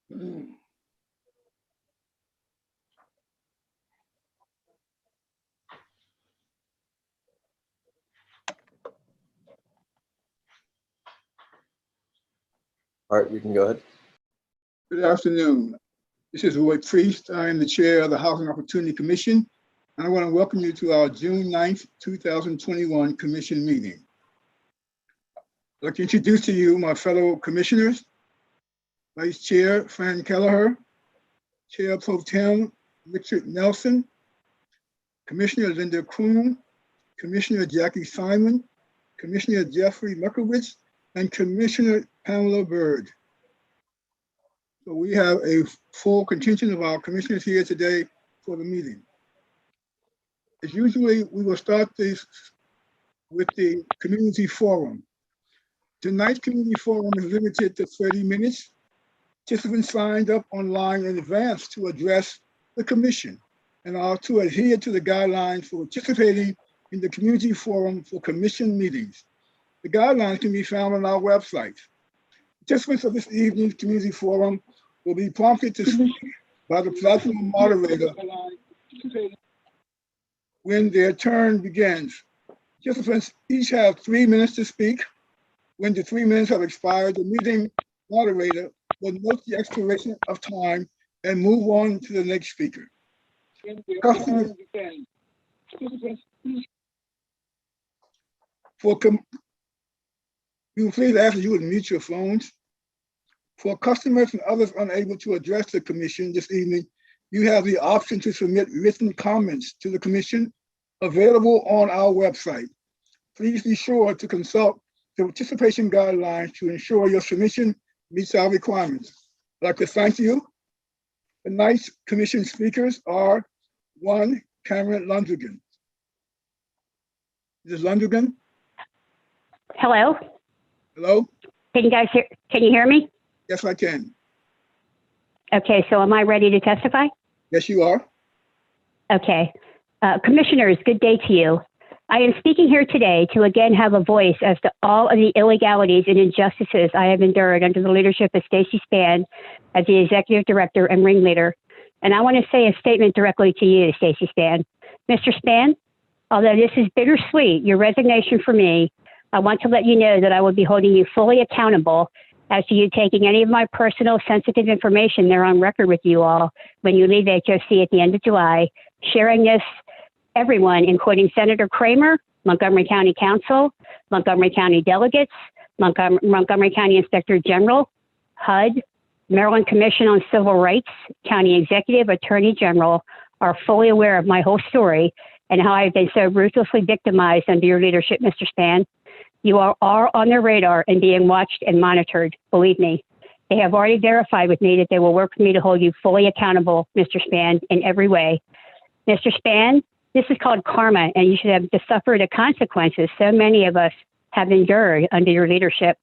All right, you can go ahead. Good afternoon. This is Roy Priest. I am the chair of the Housing Opportunity Commission. And I want to welcome you to our June 9th, 2021 commission meeting. I'd like to introduce to you my fellow commissioners, Vice Chair Fran Kelleher, Chair Pro Tem Richard Nelson, Commissioner Linda Kroon, Commissioner Jackie Simon, Commissioner Jeffrey Murkowitz, and Commissioner Pamela Bird. So we have a full contingent of our commissioners here today for the meeting. As usually, we will start this with the community forum. Tonight's community forum is limited to 30 minutes. Participants signed up online in advance to address the commission and are to adhere to the guidelines for participating in the community forum for commission meetings. The guidelines can be found on our website. Participants of this evening's community forum will be prompted to speak by the platform moderator when their turn begins. Participants each have 3 minutes to speak. When the 3 minutes have expired, the meeting moderator will note the expiration of time and move on to the next speaker. We will please ask that you would mute your phones. For customers and others unable to address the commission this evening, you have the option to submit written comments to the commission available on our website. Please be sure to consult the participation guidelines to ensure your submission meets our requirements. I'd like to thank you. Tonight's commission speakers are 1, Cameron Lundgren. Mrs. Lundgren? Hello? Hello? Can you hear me? Yes, I can. Okay, so am I ready to testify? Yes, you are. Okay. Commissioners, good day to you. I am speaking here today to again have a voice as to all of the illegalities and injustices I have endured under the leadership of Stacey Spann as the executive director and ringleader. And I want to say a statement directly to you, Stacey Spann. Mr. Spann, although this is bittersweet, your resignation for me, I want to let you know that I will be holding you fully accountable as to you taking any of my personal sensitive information there on record with you all when you leave HOC at the end of July, sharing this everyone, including Senator Kramer, Montgomery County Council, Montgomery County delegates, Montgomery County Inspector General, HUD, Maryland Commission on Civil Rights, County Executive, Attorney General are fully aware of my whole story and how I've been so ruthlessly victimized under your leadership, Mr. Spann. You are all on their radar and being watched and monitored, believe me. They have already verified with me that they will work with me to hold you fully accountable, Mr. Spann, in every way. Mr. Spann, this is called karma, and you should have to suffer the consequences so many of us have endured under your leadership.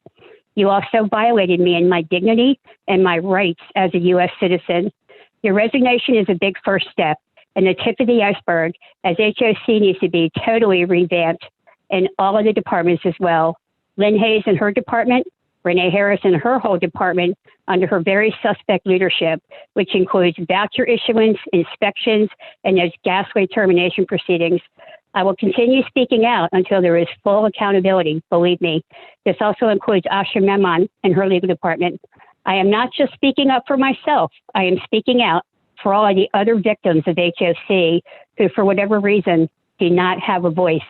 You also violated me in my dignity and my rights as a U.S. citizen. Your resignation is a big first step and the tip of the iceberg, as HOC needs to be totally revamped, and all of the departments as well. Lynn Hayes and her department, Renee Harris and her whole department under her very suspect leadership, which includes voucher issuance, inspections, and those ghastly termination proceedings. I will continue speaking out until there is full accountability, believe me. This also includes Asha Memon and her legal department. I am not just speaking up for myself, I am speaking out for all of the other victims of HOC who, for whatever reason, do not have a voice.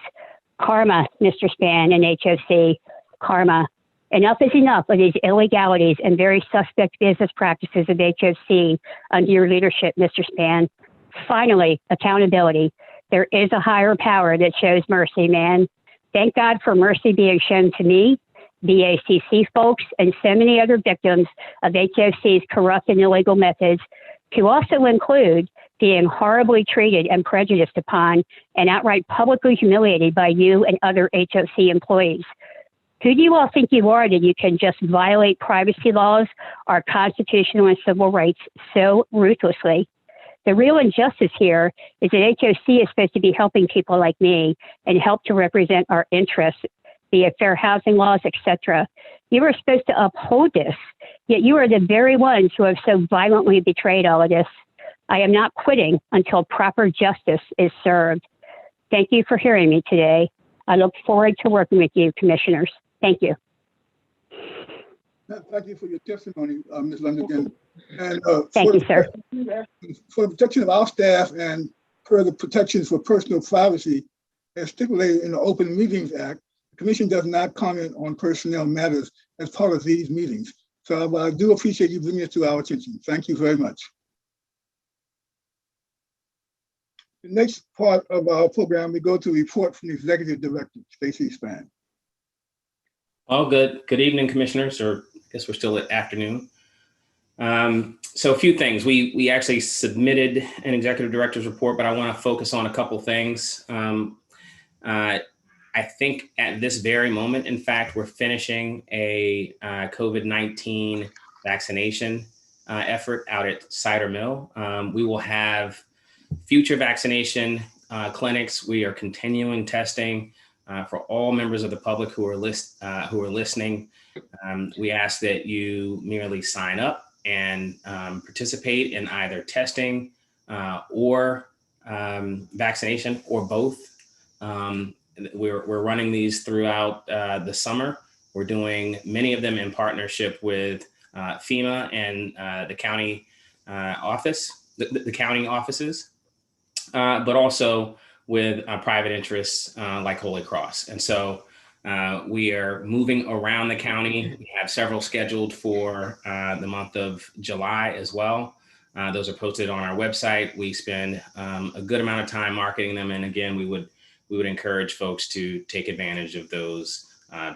Karma, Mr. Spann and HOC, karma. Enough is enough of these illegalities and very suspect business practices of HOC under your leadership, Mr. Spann. Finally, accountability. There is a higher power that shows mercy, man. Thank God for mercy being shown to me, BACC folks, and so many other victims of HOC's corrupt and illegal methods, to also include being horribly treated and prejudiced upon and outright publicly humiliated by you and other HOC employees. Who do you all think you are that you can just violate privacy laws, our constitutional and civil rights so ruthlessly? The real injustice here is that HOC is supposed to be helping people like me and help to represent our interests. the fair housing laws, etc. You were supposed to uphold this, yet you are the very ones who have so violently betrayed all of this. I am not quitting until proper justice is served. Thank you for hearing me today. I look forward to working with you, commissioners. Thank you. Thank you for your testimony, Ms. Lundigan. And Thank you, sir. For the protection of our staff and further protections for personal privacy, as stipulated in the Open Meetings Act, the Commission does not comment on personnel matters as part of these meetings. So I do appreciate you bringing it to our attention. Thank you very much. The next part of our program, we go to report from the Executive Director, Stacey Span. All good. Good evening, commissioners, or I guess we're still at afternoon. So a few things. We actually submitted an executive director's report, but I want to focus on a couple things. I think at this very moment, in fact, we're finishing a COVID-19 vaccination effort out at Cider Mill. We will have future vaccination clinics. We are continuing testing for all members of the public who are listening. We ask that you merely sign up and participate in either testing or vaccination or both. We're running these throughout the summer. We're doing many of them in partnership with FEMA and the county office, the county offices, but also with private interests like Holy Cross. And so we are moving around the county. We have several scheduled for the month of July as well. Those are posted on our website. We spend a good amount of time marketing them. And again, we would encourage folks to take advantage of those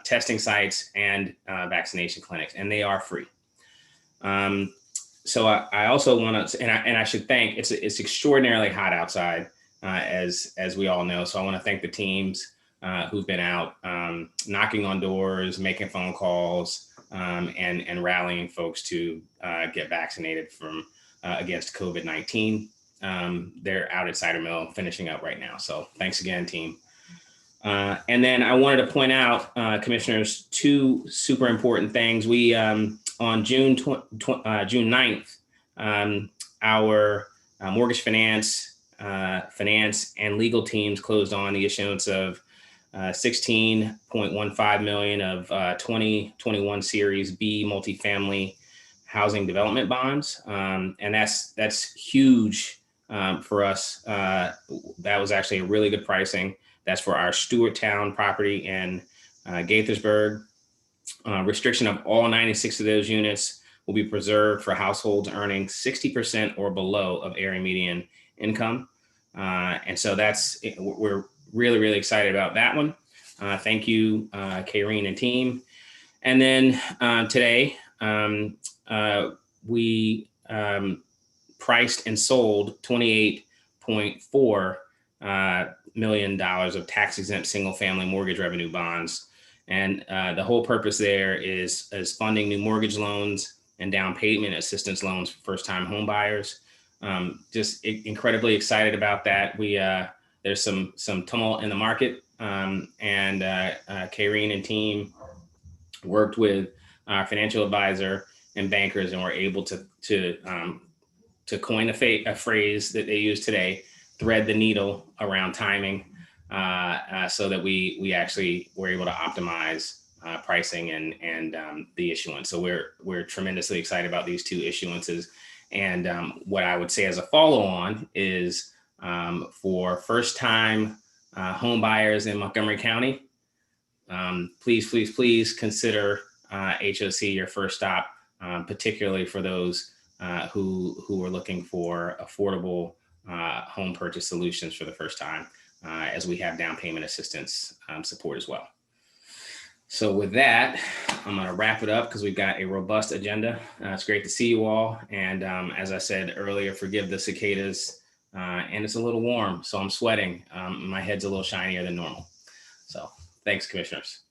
testing sites and vaccination clinics, and they are free. So I also want to, and I should thank, it's extraordinarily hot outside, as we all know. So I want to thank the teams who've been out knocking on doors, making phone calls, and rallying folks to get vaccinated against COVID-19. They're out at Cider Mill finishing up right now. So thanks again, team. And then I wanted to point out, commissioners, two super important things. We, on June 9th, our mortgage finance, and legal teams closed on the issuance of $16.15 million of 2021 Series B multifamily housing development bonds. And that's huge for us. That was actually a really good pricing. That's for our Stewarttown property in Gaithersburg. Restriction of all 96 of those units will be preserved for households earning 60% or below of area median income. And so we're really, really excited about that one. Thank you, Kayreen and team. And then today, we priced and sold $28.4 million of tax-exempt single-family mortgage revenue bonds. And the whole purpose there is funding new mortgage loans and down payment assistance loans for first-time home buyers. Just incredibly excited about that. There's some tumult in the market, and Kayreen and team worked with our financial advisor and bankers, and were able to coin a phrase that they use today, thread the needle around timing, so that we actually were able to optimize pricing and the issuance. So we're tremendously excited about these two issuances. And what I would say as a follow-on is for first-time home buyers in Montgomery County, please consider HOC your first stop, particularly for those who are looking for affordable home purchase solutions for the first time, as we have down payment assistance support as well. So with that, I'm going to wrap it up because we've got a robust agenda. It's great to see you all. And as I said earlier, forgive the cicadas, and it's a little warm, so I'm sweating. My head's a little shinier than normal. So thanks, commissioners.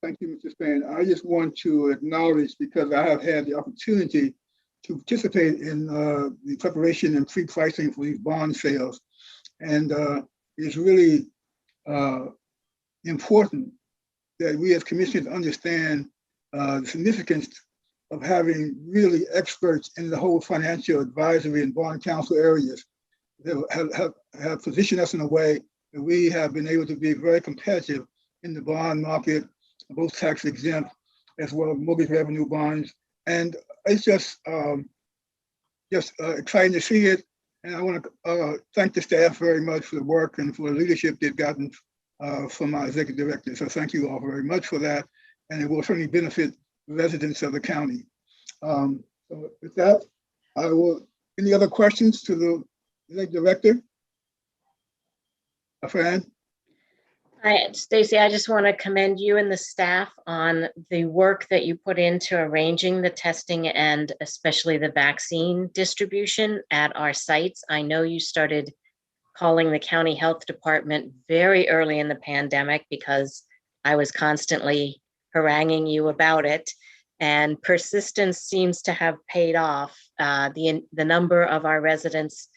Thank you, Mr. Span. I just want to acknowledge, because I have had the opportunity to participate in the preparation and pre-pricing for these bond sales. And it's really important that we as commissioners understand the significance of having really experts in the whole financial advisory and bond counsel areas that have positioned us in a way that we have been able to be very competitive in the bond market, both tax exempt as well as mortgage revenue bonds. And it's just exciting to see it. And I want to thank the staff very much for the work and for the leadership they've gotten from our executive director. So thank you all very much for that. And it will certainly benefit residents of the county. So with that, any other questions to the executive director? Fran? Hi, Stacy. I just want to commend you and the staff on the work that you put into arranging the testing and especially the vaccine distribution at our sites. I know you started calling the county health department very early in the pandemic because I was constantly haranguing you about it. And persistence seems to have paid off. The number of our residents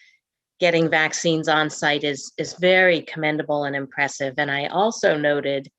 getting vaccines on site is very commendable and impressive. And I also noted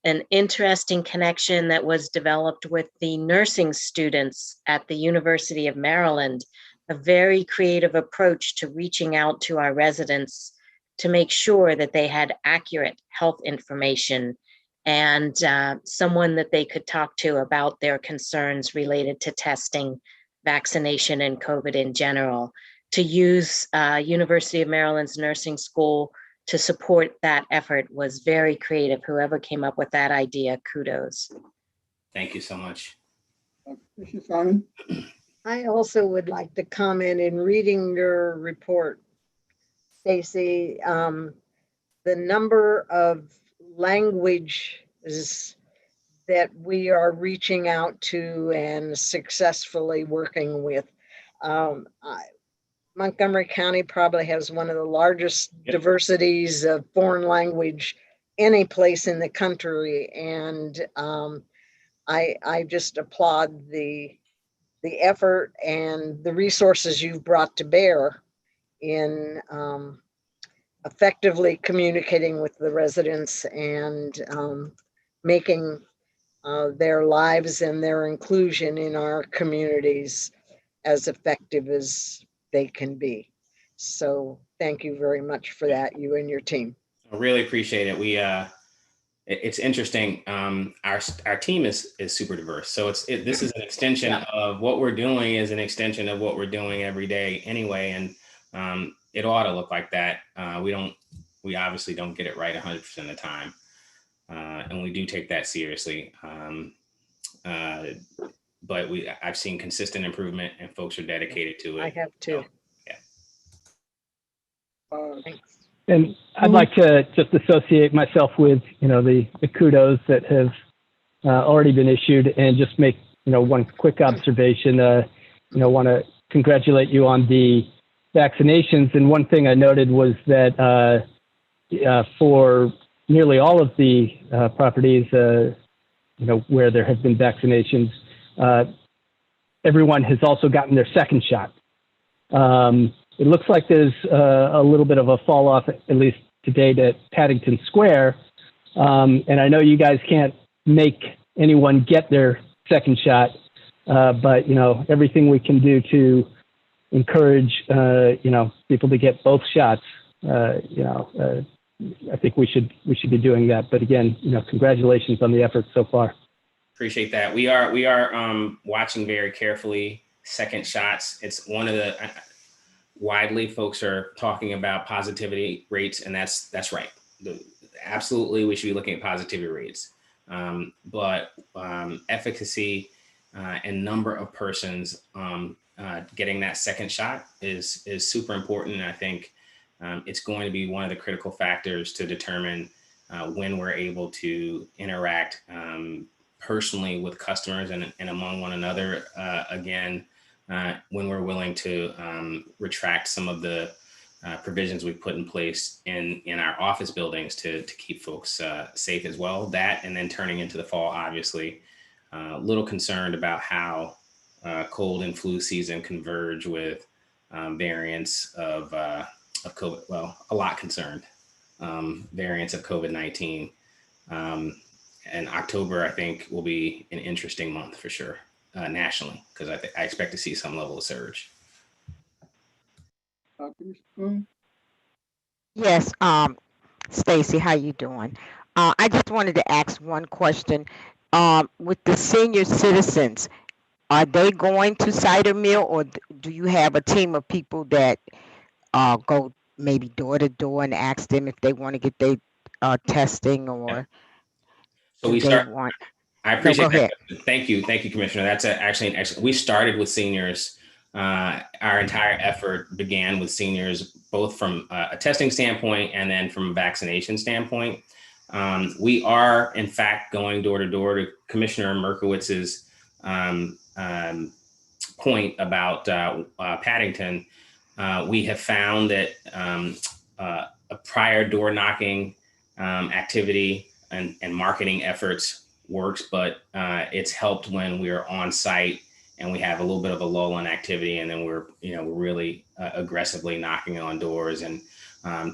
an interesting connection that was developed with the nursing students at the University of Maryland, a very creative approach to reaching out to our residents to make sure that they had accurate health information and someone that they could talk to about their concerns related to testing, vaccination, and COVID in general. To use University of Maryland's nursing school to support that effort was very creative. Whoever came up with that idea, kudos. Thank you so much. Commissioner Simon? I also would like to comment in reading your report, Stacy, the number of languages that we are reaching out to and successfully working with. Montgomery County probably has one of the largest diversities of foreign language any place in the country. And I just applaud the effort and the resources you've brought to bear in effectively communicating with the residents and making their lives and their inclusion in our communities as effective as they can be. So thank you very much for that, you and your team. I really appreciate it. It's interesting. Our team is super diverse. So this is an extension of what we're doing is an extension of what we're doing every day anyway. And it ought to look like that. We obviously don't get it right 100% of the time. And we do take that seriously. But I've seen consistent improvement and folks are dedicated to it. I have too. So, Thanks. And I'd like to just associate myself with, the kudos that have already been issued and just make, one quick observation. Want to congratulate you on the vaccinations. And one thing I noted was that for nearly all of the properties, where there have been vaccinations, everyone has also gotten their second shot. It looks like there's a little bit of a fall off, at least to date, at Paddington Square. And I know you guys can't make anyone get their second shot, but, everything we can do to encourage, people to get both shots, I think we should be doing that. But again, congratulations on the efforts so far. appreciate that. We are watching very carefully second shots. It's one of the widely folks are talking about positivity rates, and that's right. Absolutely, we should be looking at positivity rates. But efficacy and number of persons getting that second shot is super important. And I think it's going to be one of the critical factors to determine when we're able to interact personally with customers and among one another again, when we're willing to retract some of the provisions we've put in place in our office buildings to keep folks safe as well. That, and then turning into the fall, obviously, a little concerned about how cold and flu season converge with variants of COVID. Well, a lot concerned variants of COVID-19. and October, I think, will be an interesting month for sure, nationally, because I expect to see some level of surge. Commissioner Coon? Yes, Stacy, how you doing? I just wanted to ask one question. With the senior citizens, are they going to cider mill, or do you have a team of people that go maybe door to door and ask them if they want to get their testing, or So do we they start. want? I No, go appreciate that. ahead. Thank you, Commissioner. That's actually an excellent. We started with seniors. Our entire effort began with seniors, both from a testing standpoint and then from a vaccination standpoint. We are, in fact, going door to door. To Commissioner Merkowitz's point about Paddington. We have found that a prior door knocking activity and marketing efforts works, but it's helped when we're on site and we have a little bit of a lull in activity, and then we're really aggressively knocking on doors and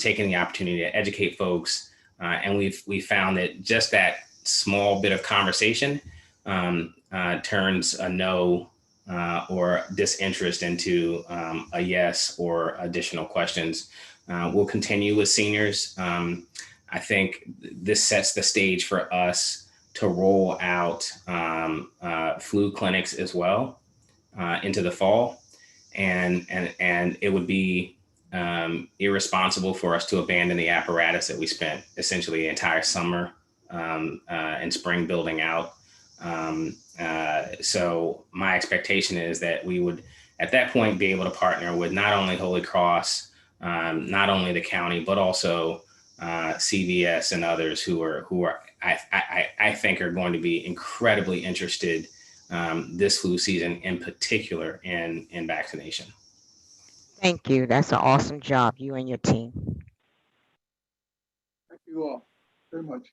taking the opportunity to educate folks. And we found that just that small bit of conversation turns a no or disinterest into a yes or additional questions. We'll continue with seniors. I think this sets the stage for us to roll out flu clinics as well into the fall, and it would be irresponsible for us to abandon the apparatus that we spent essentially the entire summer and spring building out. So my expectation is that we would, at that point, be able to partner with not only Holy Cross, not only the county, but also CVS and others who are I think are going to be incredibly interested this flu season, in particular in vaccination. Thank you. That's an awesome job, you and your team. Thank you all very much.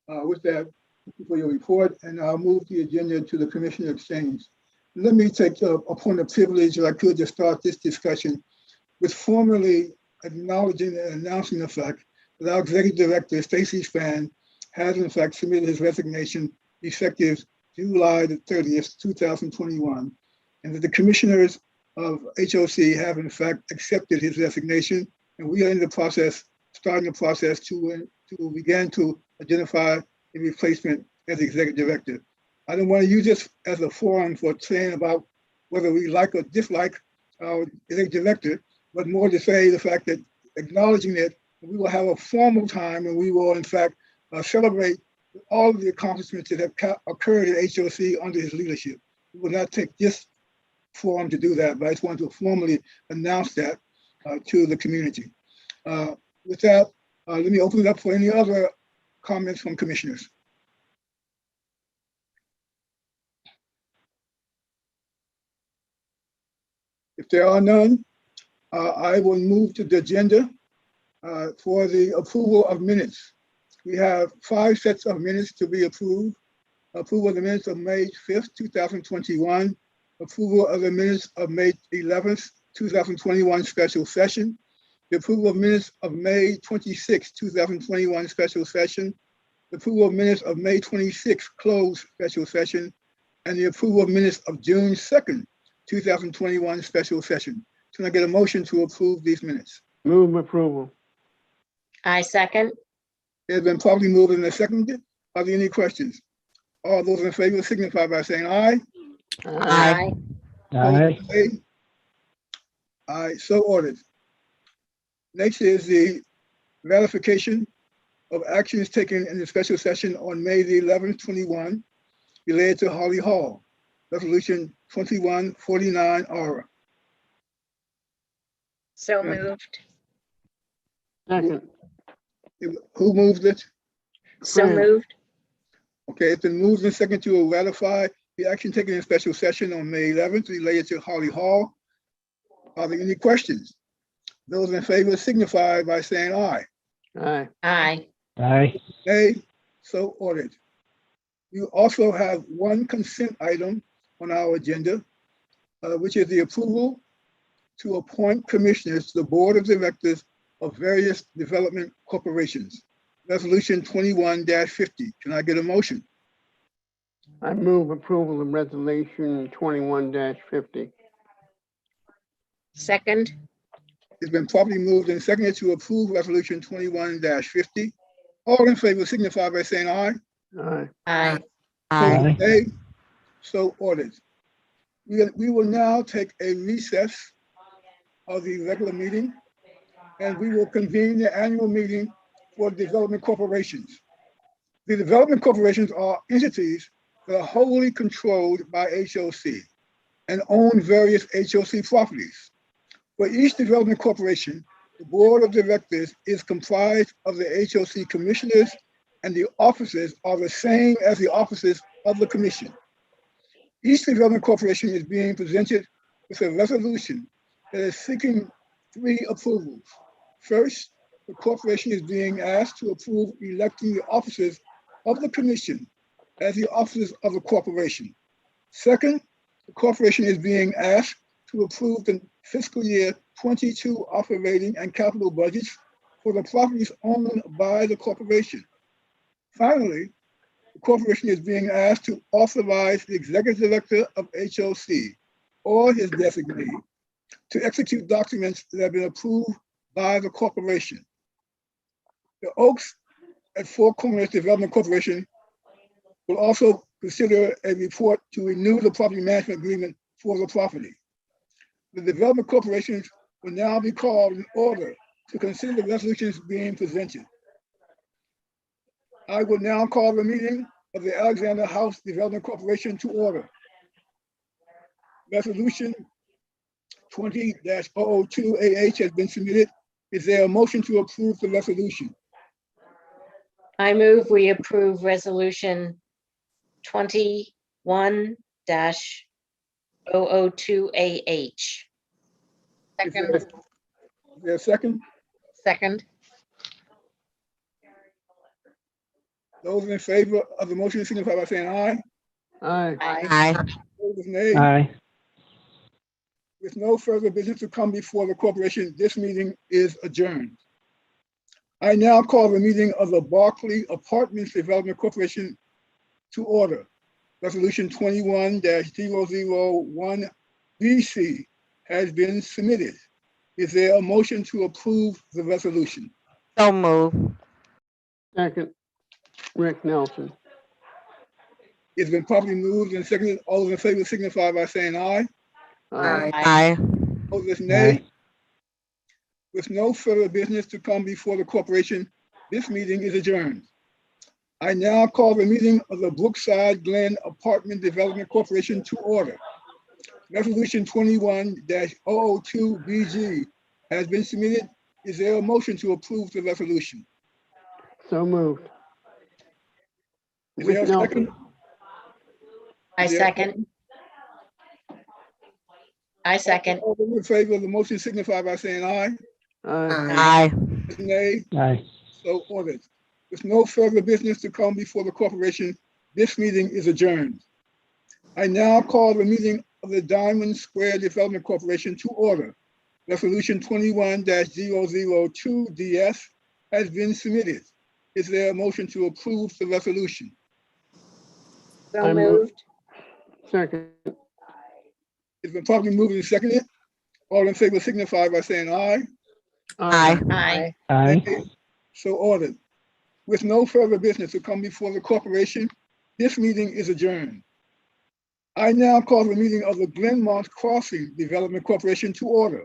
With that, thank you for your report, and I'll move the agenda to the Commissioner Exchange. Let me take a point of privilege, if I could, to start this discussion with formally acknowledging and announcing the fact that our Executive Director, Stacy Span, has in fact submitted his resignation effective July the 30th, 2021, and that the commissioners of HOC have in fact accepted his resignation, and we are in the process, starting the process to begin to identify a replacement as Executive Director. I don't want to use this as a forum for saying about whether we like or dislike our Executive Director, but more to say the fact that acknowledging it, we will have a formal time and we will in fact celebrate all of the accomplishments that have occurred at HOC under his leadership. We will not take this forum to do that, but I just want to formally announce that to the community. With that, let me open it up for any other comments from commissioners. If there are none, I will move to the agenda for the approval of minutes. We have 5 sets of minutes to be approved. Approval of the minutes of May 5th, 2021. Approval of the minutes of May 11th, 2021 special session. The approval of minutes of May 26th, 2021 special session. The approval of minutes of May 26th closed special session. And the approval of minutes of June 2nd, 2021 special session. Can I get a motion to approve these minutes? Move approval. I second. It has been properly moved and seconded. Are there any questions? All those in favor signify by saying aye. Aye. Aye. Aye. Aye, so ordered. Next is the ratification of actions taken in the special session on May the 11th, 21, related to Holly Hall, Resolution 2149R. So Yeah. moved. Second. Who moved it? So Grant. moved. Okay, it's been moved and seconded to ratify the action taken in special session on May 11th related to Holly Hall. Are there any questions? Those in favor signify by saying aye. Aye. Aye. Aye. Nay, so ordered. You also have one consent item on our agenda, which is the approval to appoint commissioners to the board of directors of various development corporations. Resolution 21-50. Can I get a motion? I move approval of resolution 21-50. Second, It's been properly moved and seconded to approve resolution 21-50. All in favor signify by saying aye. Aye. Aye. Aye. Nay. So ordered. We will now take a recess of the regular meeting, and we will convene the annual meeting for development corporations. The development corporations are entities that are wholly controlled by HOC and own various HOC properties. For each development corporation, the board of directors is comprised of the HOC commissioners, and the offices are the same as the offices of the commission. Each development corporation is being presented with a resolution that is seeking 3 approvals. First, the corporation is being asked to approve electing the officers of the commission as the officers of the corporation. Second, the corporation is being asked to approve the fiscal year 22 operating and capital budgets for the properties owned by the corporation. Finally, the corporation is being asked to authorize the executive director of HOC or his designee to execute documents that have been approved by the corporation. The Oaks at Four Corners Development Corporation will also consider a report to renew the property management agreement for the property. The development corporations will now be called in order to consider the resolutions being presented. I will now call the meeting of the Alexander House Development Corporation to order. Resolution 20-002AH has been submitted. Is there a motion to approve the resolution? I move we approve resolution 21-002AH. second, Is there a second? second, Those in favor of the motion signify by saying aye. Aye. aye. Aye. Opposed, nay. Aye. With no further business to come before the corporation, this meeting is adjourned. I now call the meeting of the Barclay Apartments Development Corporation to order. Resolution 21-001BC has been submitted. Is there a motion to approve the resolution? So move. Second, Rick Nelson. It's been properly moved and seconded. All those in favor signify by saying aye. Aye. Aye. Opposed, nay. Aye. With no further business to come before the corporation, this meeting is adjourned. I now call the meeting of the Brookside Glen Apartment Development Corporation to order. Resolution 21-002BG has been submitted. Is there a motion to approve the resolution? So moved. Is there a Rick second? Nelson. I Is there a second. I second. All those in favor of the motion signify by saying aye. Aye. Aye. Nay. Aye. So ordered. With no further business to come before the corporation, this meeting is adjourned. I now call the meeting of the Diamond Square Development Corporation to order. Resolution 21-002DS has been submitted. Is there a motion to approve the resolution? So I move. moved, Second, It's been properly moved and seconded. All in favor signify by saying aye. Aye. Aye. Aye. So ordered. With no further business to come before the corporation, this meeting is adjourned. I now call the meeting of the Glenmont Crossing Development Corporation to order.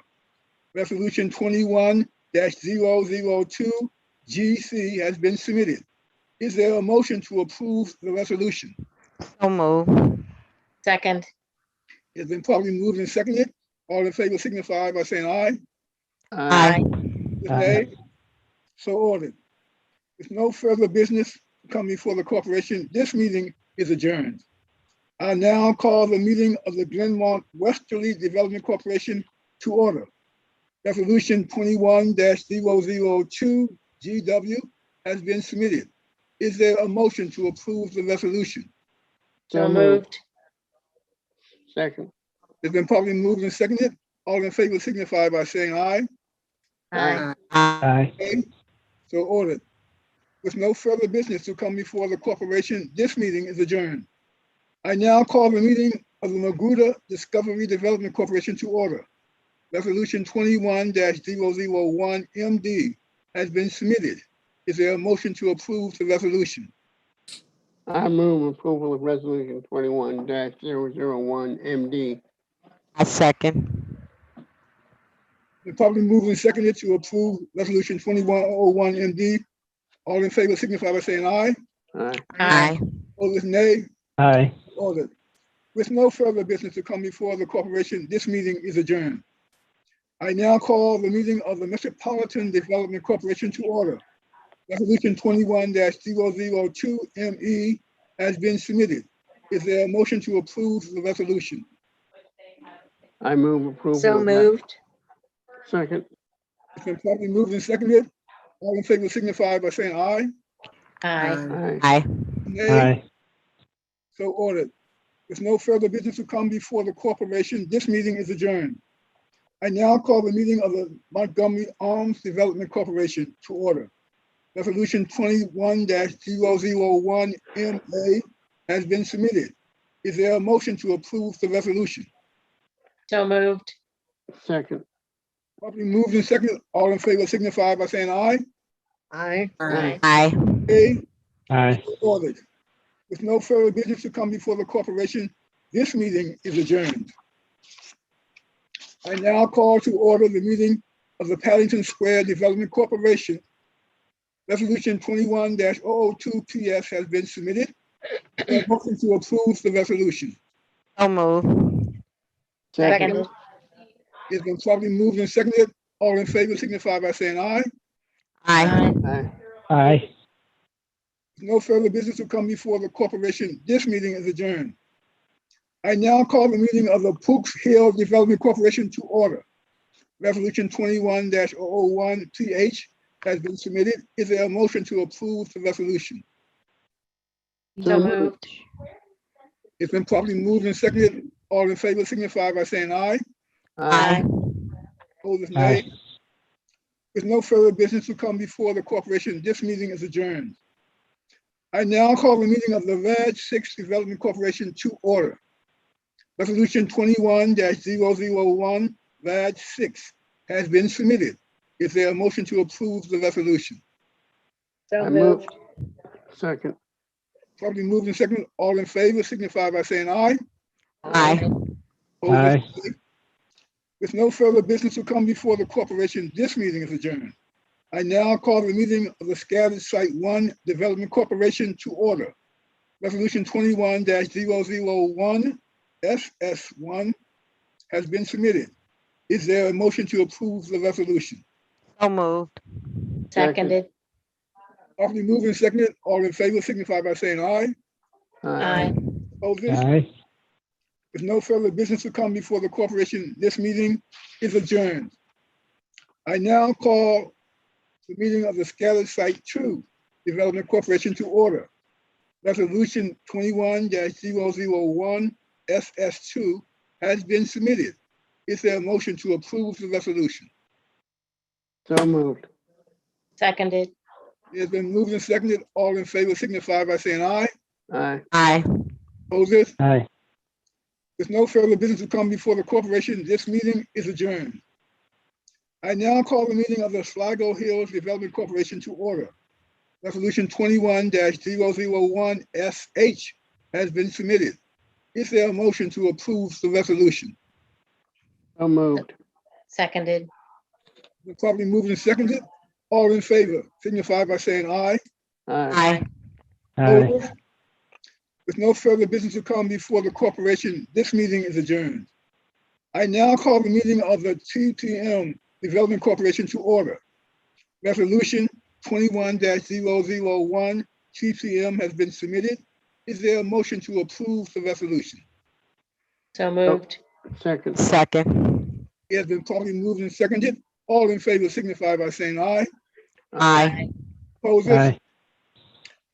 Resolution 21-002GC has been submitted. Is there a motion to approve the resolution? So move. Second. It's been properly moved and seconded. All in favor signify by saying aye. Aye. Nay. So ordered. With no further business to come before the corporation, this meeting is adjourned. I now call the meeting of the Glenmont Westerly Development Corporation to order. Resolution 21-002GW has been submitted. Is there a motion to approve the resolution? So moved. second. It's been properly moved and seconded. All in favor signify by saying aye. Aye. Aye. Okay. So ordered. With no further business to come before the corporation, this meeting is adjourned. I now call the meeting of the Magruder Discovery Development Corporation to order. Resolution 21-001 MD has been submitted. Is there a motion to approve the resolution? I move approval of resolution 21-001 MD. I second. The properly moved and seconded to approve resolution 2101 MD. All in favor signify by saying aye. Aye. Aye. Opposed, nay. Aye. Ordered. With no further business to come before the corporation, this meeting is adjourned. I now call the meeting of the Metropolitan Development Corporation to order. Resolution 21-002 ME has been submitted. Is there a motion to approve the resolution? I move approval. So of moved. Second. It's been properly moved and seconded. All in favor signify by saying aye. Aye. Aye. Aye. Nay. Aye. So ordered. With no further business to come before the corporation, this meeting is adjourned. I now call the meeting of the Montgomery Arms Development Corporation to order. Resolution 21-001 MA has been submitted. Is there a motion to approve the resolution? So moved. Second. Properly moved and seconded. All in favor signify by saying aye. Aye. Aye. Aye. Nay. Aye. Ordered. With no further business to come before the corporation, this meeting is adjourned. I now call to order the meeting of the Paddington Square Development Corporation. Resolution 21-002 PS has been submitted. A motion to approve the resolution. So move. Second. It's been properly moved and seconded. All in favor signify by saying aye. Aye. Aye. Aye. No further business to come before the corporation. This meeting is adjourned. I now call the meeting of the Pooks Hill Development Corporation to order. Resolution 21-001 PH has been submitted. Is there a motion to approve the resolution? So moved. It's been properly moved and seconded. All in favor signify by saying aye. Aye. Opposed, nay. Aye. With no further business to come before the corporation, this meeting is adjourned. I now call the meeting of the RAD 6 Development Corporation to order. Resolution 21-001 RAD 6 has been submitted. Is there a motion to approve the resolution? So I move. moved. Second. Properly moved and seconded. All in favor signify by saying aye. Aye. Opposed, Aye. nay. With no further business to come before the corporation, this meeting is adjourned. I now call the meeting of the Scattered Site 1 Development Corporation to order. Resolution 21-001 SS1 has been submitted. Is there a motion to approve the resolution? So moved. Seconded. Properly moved and seconded. All in favor signify by saying aye. Aye. Opposed? Aye. With no further business to come before the corporation, this meeting is adjourned. I now call the meeting of the Scattered Site 2 Development Corporation to order. Resolution 21-001 SS2 has been submitted. Is there a motion to approve the resolution? So moved. Seconded. It has been moved and seconded. All in favor signify by saying aye. Aye. Aye. Opposed? Aye. With no further business to come before the corporation, this meeting is adjourned. I now call the meeting of the Sligo Hills Development Corporation to order. Resolution 21-001 SH has been submitted. Is there a motion to approve the resolution? So moved. Seconded. The properly moved and seconded. All in favor signify by saying aye. Aye. Aye. Aye. With no further business to come before the corporation, this meeting is adjourned. I now call the meeting of the TTM Development Corporation to order. Resolution 21-001 TTM has been submitted. Is there a motion to approve the resolution? So moved. Second. Second. It has been properly moved and seconded. All in favor signify by saying aye. Aye. Opposed? Aye.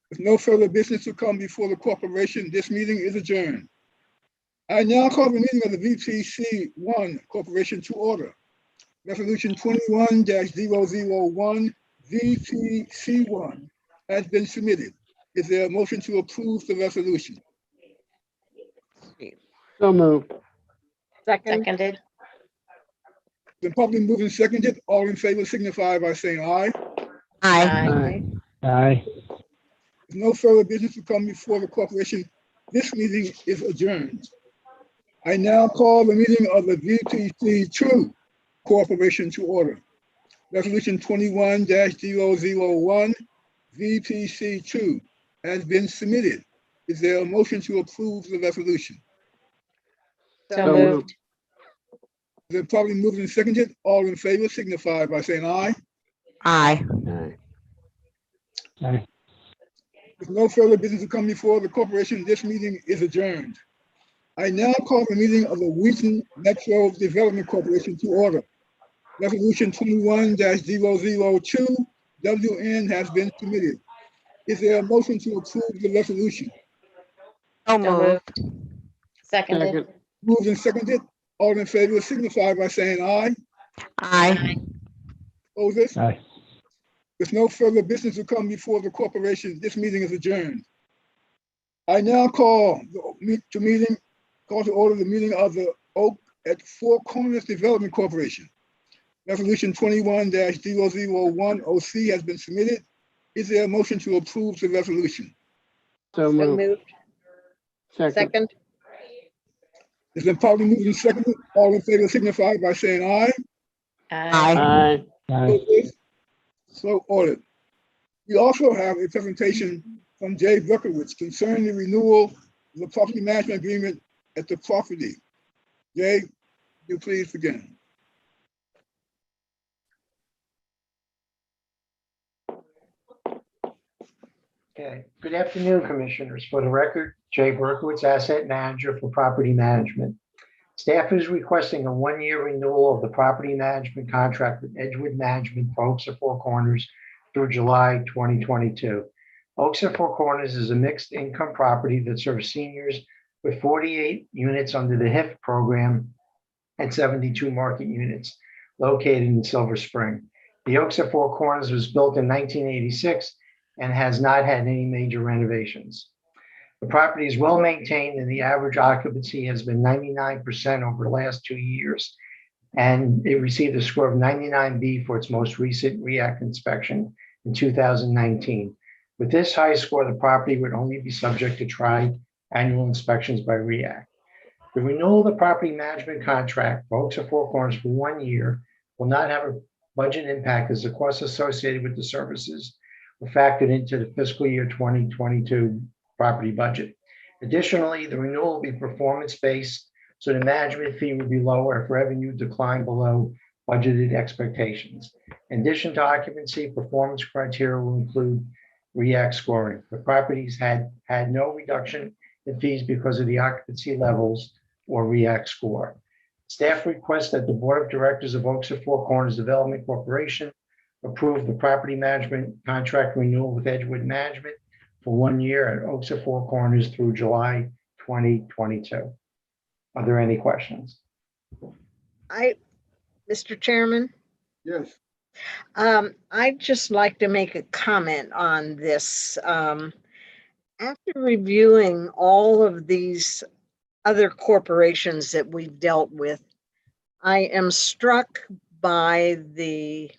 With no further business to come before the corporation, this meeting is adjourned. I now call the meeting of the VTC1 Corporation to order. Resolution 21-001 VTC1 has been submitted. Is there a motion to approve the resolution? So moved. Second, Seconded. Been properly moved and seconded. All in favor signify by saying aye. Aye. Aye. Aye. There's no further business to come before the corporation. This meeting is adjourned. I now call the meeting of the VPC True Corporation to order. Resolution 21-001, VPC 2 has been submitted. Is there a motion to approve the resolution? So So moved. moved. They're probably moved and seconded. All in favor signify by saying aye. Aye. Aye. Aye. With no further business to come before the corporation, this meeting is adjourned. I now call the meeting of the Wheaton Metro Development Corporation to order. Resolution 21-002, WN has been submitted. Is there a motion to approve the resolution? So So moved. moved. Seconded. Second. Moved and seconded. All in favor signify by saying aye. Aye. Opposers? Aye. With no further business to come before the corporation, this meeting is adjourned. I now call to order the meeting of the Oak at Four Corners Development Corporation. Resolution 21-001 OC has been submitted. Is there a motion to approve the resolution? So so moved. moved. Second. Second, It's been probably moved and seconded. All in favor signify by saying aye. Aye. Aye. Aye. Opposed? So ordered. We also have a presentation from Jay Berkowitz concerning the renewal of the property management agreement at the property. Jay, you please begin. Okay, good afternoon, Commissioners. For the record, Jay Berkowitz, Asset Manager for Property Management. Staff is requesting a one-year renewal of the property management contract with Edgewood Management for Oaks at Four Corners through July 2022. Oaks at Four Corners is a mixed income property that serves seniors with 48 units under the HIF program and 72 market units located in Silver Spring. The Oaks at Four Corners was built in 1986 and has not had any major renovations. The property is well maintained and the average occupancy has been 99% over the last 2 years. And it received a score of 99B for its most recent REAC inspection in 2019. With this high score, the property would only be subject to tri-annual inspections by REAC. The renewal of the property management contract for Oaks at Four Corners for 1 year will not have a budget impact as the costs associated with the services were factored into the fiscal year 2022 property budget. Additionally, the renewal will be performance-based, so the management fee will be lower if revenue declined below budgeted expectations. In addition to occupancy, performance criteria will include REAC scoring. The properties had no reduction in fees because of the occupancy levels or REAC score. Staff requests that the Board of Directors of Oaks at Four Corners Development Corporation approve the property management contract renewal with Edgewood Management for 1 year at Oaks at Four Corners through July 2022. Are there any questions? Mr. Chairman, Yes. I'd just like to make a comment on this. After reviewing all of these other corporations that we've dealt with, I am struck by the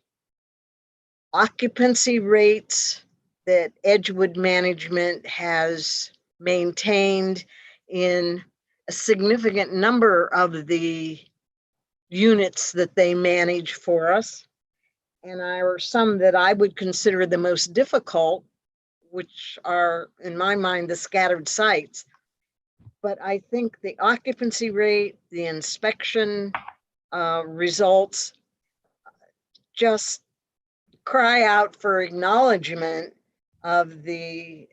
occupancy rates that Edgewood Management has maintained in a significant number of the units that they manage for us. And there are some that I would consider the most difficult, which are, in my mind, the scattered sites. But I think the occupancy rate, the inspection results just cry out for acknowledgement of the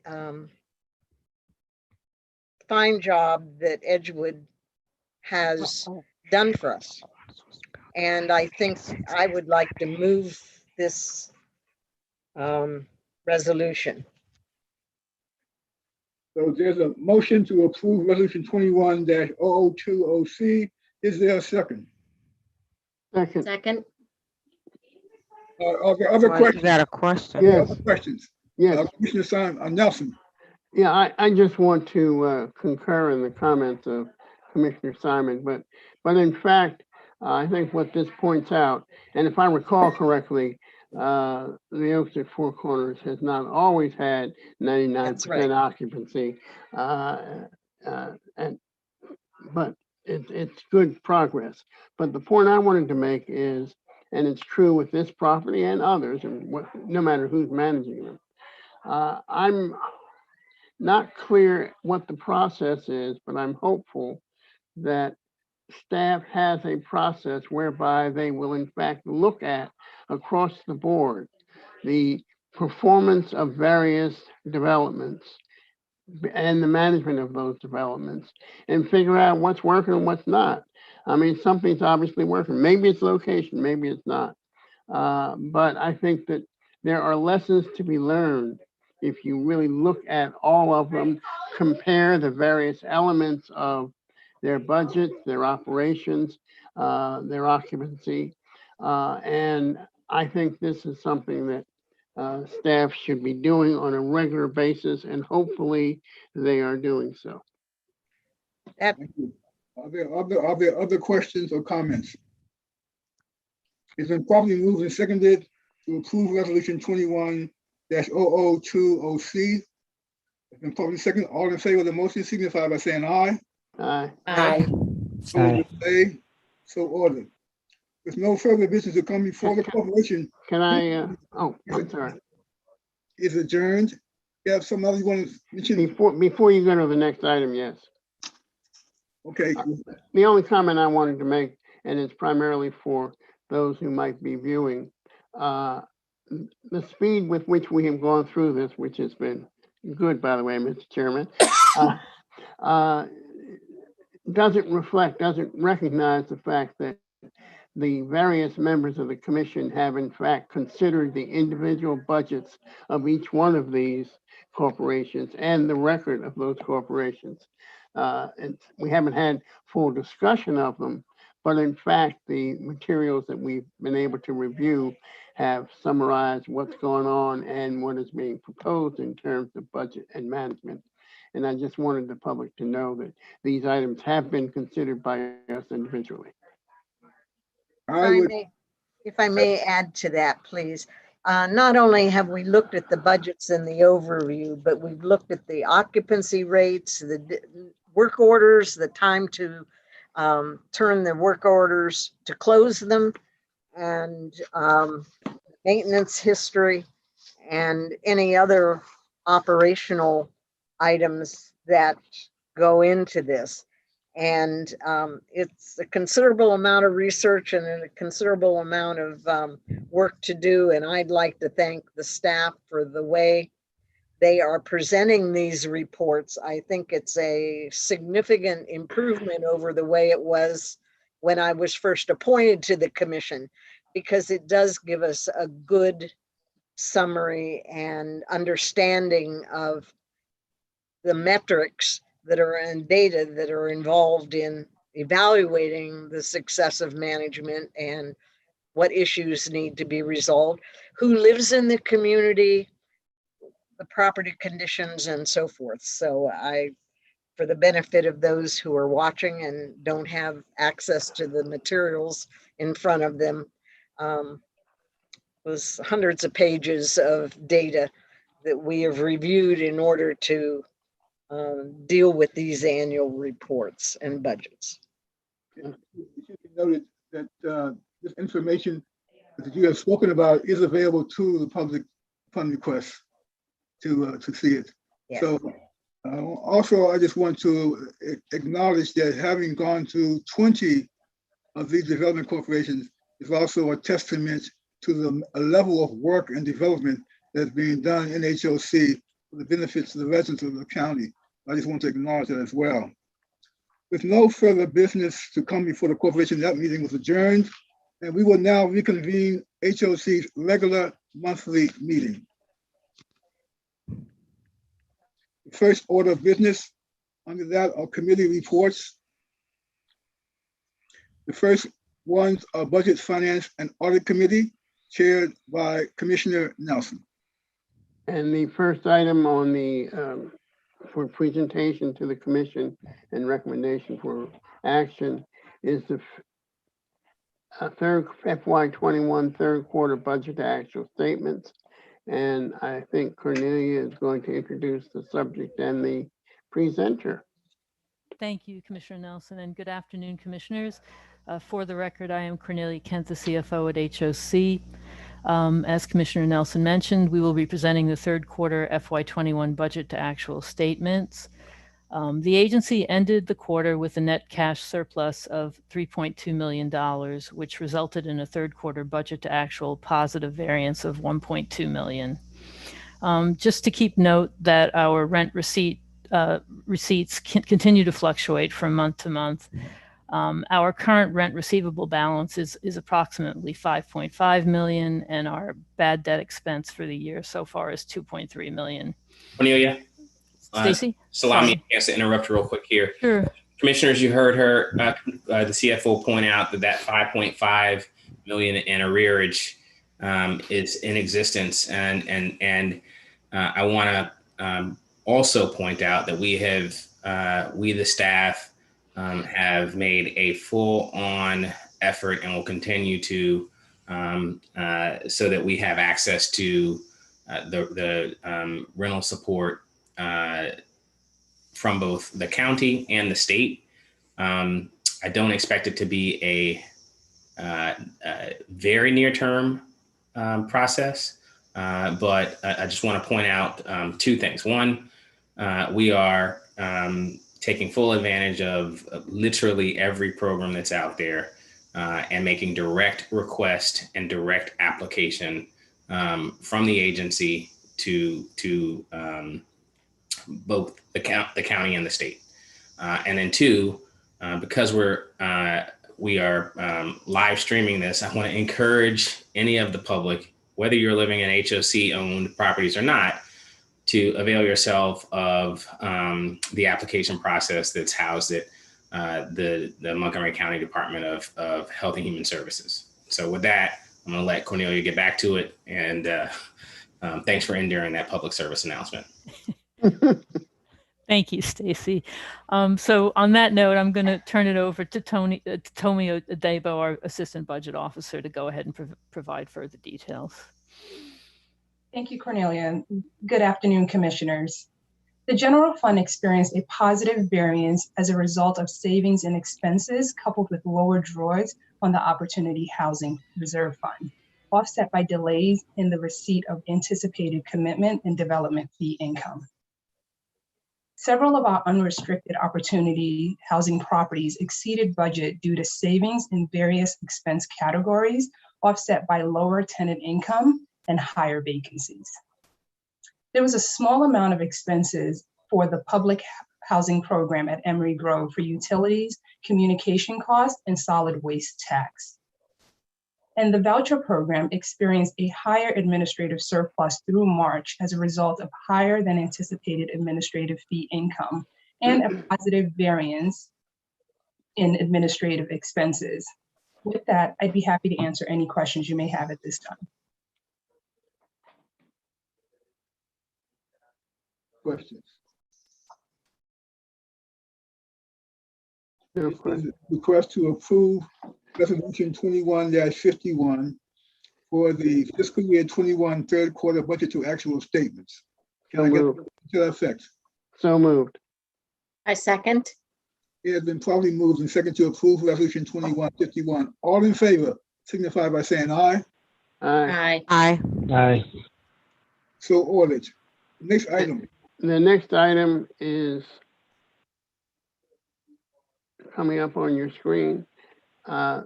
fine job that Edgewood has done for us. And I think I would like to move this resolution. So there's a motion to approve resolution 21-002 OC. Is there a second? Second. Second. Are there other You questions? got a Are question? there Yes. other questions? Yes, Commissioner Nelson. yeah, I just want to concur in the comments of Commissioner Simon, but in fact, I think what this points out, and if I recall correctly, the Oaks at Four Corners has not always had 99% occupancy. And but it's good progress. But the point I wanted to make is, and it's true with this property and others, and no matter who's managing them, I'm not clear what the process is, but I'm hopeful that staff has a process whereby they will in fact look at across the board the performance of various developments and the management of those developments and figure out what's working and what's not. I mean, something's obviously working. Maybe it's location, maybe it's not. But I think that there are lessons to be learned if you really look at all of them, compare the various elements of their budgets, their operations, their occupancy. And I think this is something that staff should be doing on a regular basis, and hopefully they are doing so. That, Thank you. Are there other questions or comments? It's been properly moved and seconded to approve resolution 21-0020C. It's been properly seconded. All in favor of the motion signify by saying aye. Aye. Aye. Opposed, say. So ordered. With no further business to come before the corporation, Can I, oh, I'm sorry. is adjourned. You have some other you want to mention? Before you go to the next item, yes. Okay, The only comment I wanted to make, and it's primarily for those who might be viewing, the speed with which we have gone through this, which has been good, by the way, Mr. Chairman, doesn't recognize the fact that the various members of the commission have in fact considered the individual budgets of each one of these corporations and the record of those corporations. And we haven't had full discussion of them, but in fact, the materials that we've been able to review have summarized what's going on and what is being proposed in terms of budget and management. And I just wanted the public to know that these items have been considered by us individually. if I may add to that, please. Not only have we looked at the budgets and the overview, but we've looked at the occupancy rates, the work orders, the time to turn the work orders to close them, and maintenance history, and any other operational items that go into this. And it's a considerable amount of research and a considerable amount of work to do. And I'd like to thank the staff for the way they are presenting these reports. I think it's a significant improvement over the way it was when I was first appointed to the commission, because it does give us a good summary and understanding of the metrics that are in data that are involved in evaluating the success of management and what issues need to be resolved, who lives in the community, the property conditions, and so forth. So for the benefit of those who are watching and don't have access to the materials in front of them, was hundreds of pages of data that we have reviewed in order to deal with these annual reports and budgets. it should be noted that this information that you have spoken about is available to the public upon request to see it. Yeah. So also, I just want to acknowledge that having gone through 20 of these development corporations is also a testament to the level of work and development that's being done in HOC for the benefits of the residents of the county. I just want to acknowledge that as well. With no further business to come before the corporation, that meeting was adjourned, and we will now reconvene HOC's regular monthly meeting. The first order of business under that are committee reports. The first ones are Budget, Finance, and Audit Committee, chaired by Commissioner Nelson. And the first item on the, for presentation to the commission and recommendation for action is the third FY21 third quarter budget to actual statements. And I think Cornelia is going to introduce the subject and the presenter. Thank you, Commissioner Nelson, and good afternoon, Commissioners. For the record, I am Cornelia Kent, the CFO at HOC. As Commissioner Nelson mentioned, we will be presenting the third quarter FY21 budget to actual statements. The agency ended the quarter with a net cash surplus of $3.2 million, which resulted in a third quarter budget to actual positive variance of $1.2 million. Just to keep note that our rent receipts continue to fluctuate from month to month. Our current rent receivable balance is approximately $5.5 million, and our bad debt expense for the year so far is $2.3 million. Cornelia? Stacy? So allow me a chance to interrupt real quick here. Sure. Commissioners, you heard her, the CFO point out that 5.5 million in arrearage is in existence. And I want to also point out that we the staff have made a full-on effort and will continue to so that we have access to the rental support from both the county and the state. I don't expect it to be a very near-term process, but I just want to point out two things. One, we are taking full advantage of literally every program that's out there and making direct request and direct application from the agency to both the county and the state. And then two, because we are live streaming this, I want to encourage any of the public, whether you're living in HOC owned properties or not, to avail yourself of the application process that's housed at the Montgomery County Department of Health and Human Services. So with that, I'm going to let Cornelia get back to it. And thanks for enduring that public service announcement. Thank you, Stacy. So on that note, I'm going to turn it over to Tomi Adebo, our Assistant Budget Officer, to go ahead and provide further details. Thank you, Cornelia. Good afternoon, Commissioners. The general fund experienced a positive variance as a result of savings in expenses coupled with lower draws on the Opportunity Housing Reserve Fund, offset by delays in the receipt of anticipated commitment and development fee income. Several of our unrestricted opportunity housing properties exceeded budget due to savings in various expense categories, offset by lower tenant income and higher vacancies. There was a small amount of expenses for the public housing program at Emory Grove for utilities, communication costs, and solid waste tax. And the voucher program experienced a higher administrative surplus through March as a result of higher than anticipated administrative fee income and a positive variance in administrative expenses. With that, I'd be happy to answer any questions you may have at this time. Questions? No question. Request to approve Resolution 21-51 for the fiscal year 21 third quarter budget to actual statements. Can I get to that effect? So moved. I second. It has been probably moved and second to approve Resolution 21-51. All in favor, signify by saying aye. Aye. Aye. Aye. Aye. So ordered. Next item. The next item is coming up on your screen. A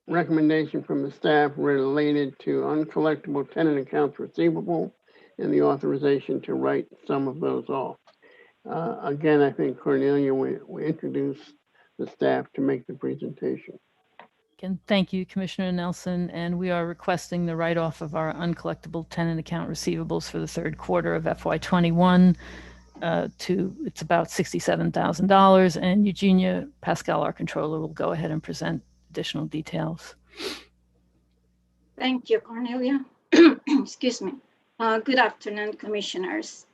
recommendation from the staff related to uncollectible tenant accounts receivable and the authorization to write some of those off. Again, I think Cornelia will introduce the staff to make the presentation. Again, thank you, Commissioner Nelson. And we are requesting the write-off of our uncollectible tenant account receivables for the third quarter of FY21 it's about $67,000. And Eugenia Pascal, our controller, will go ahead and present additional details. Thank you, Cornelia. Excuse me. Good afternoon, Commissioners.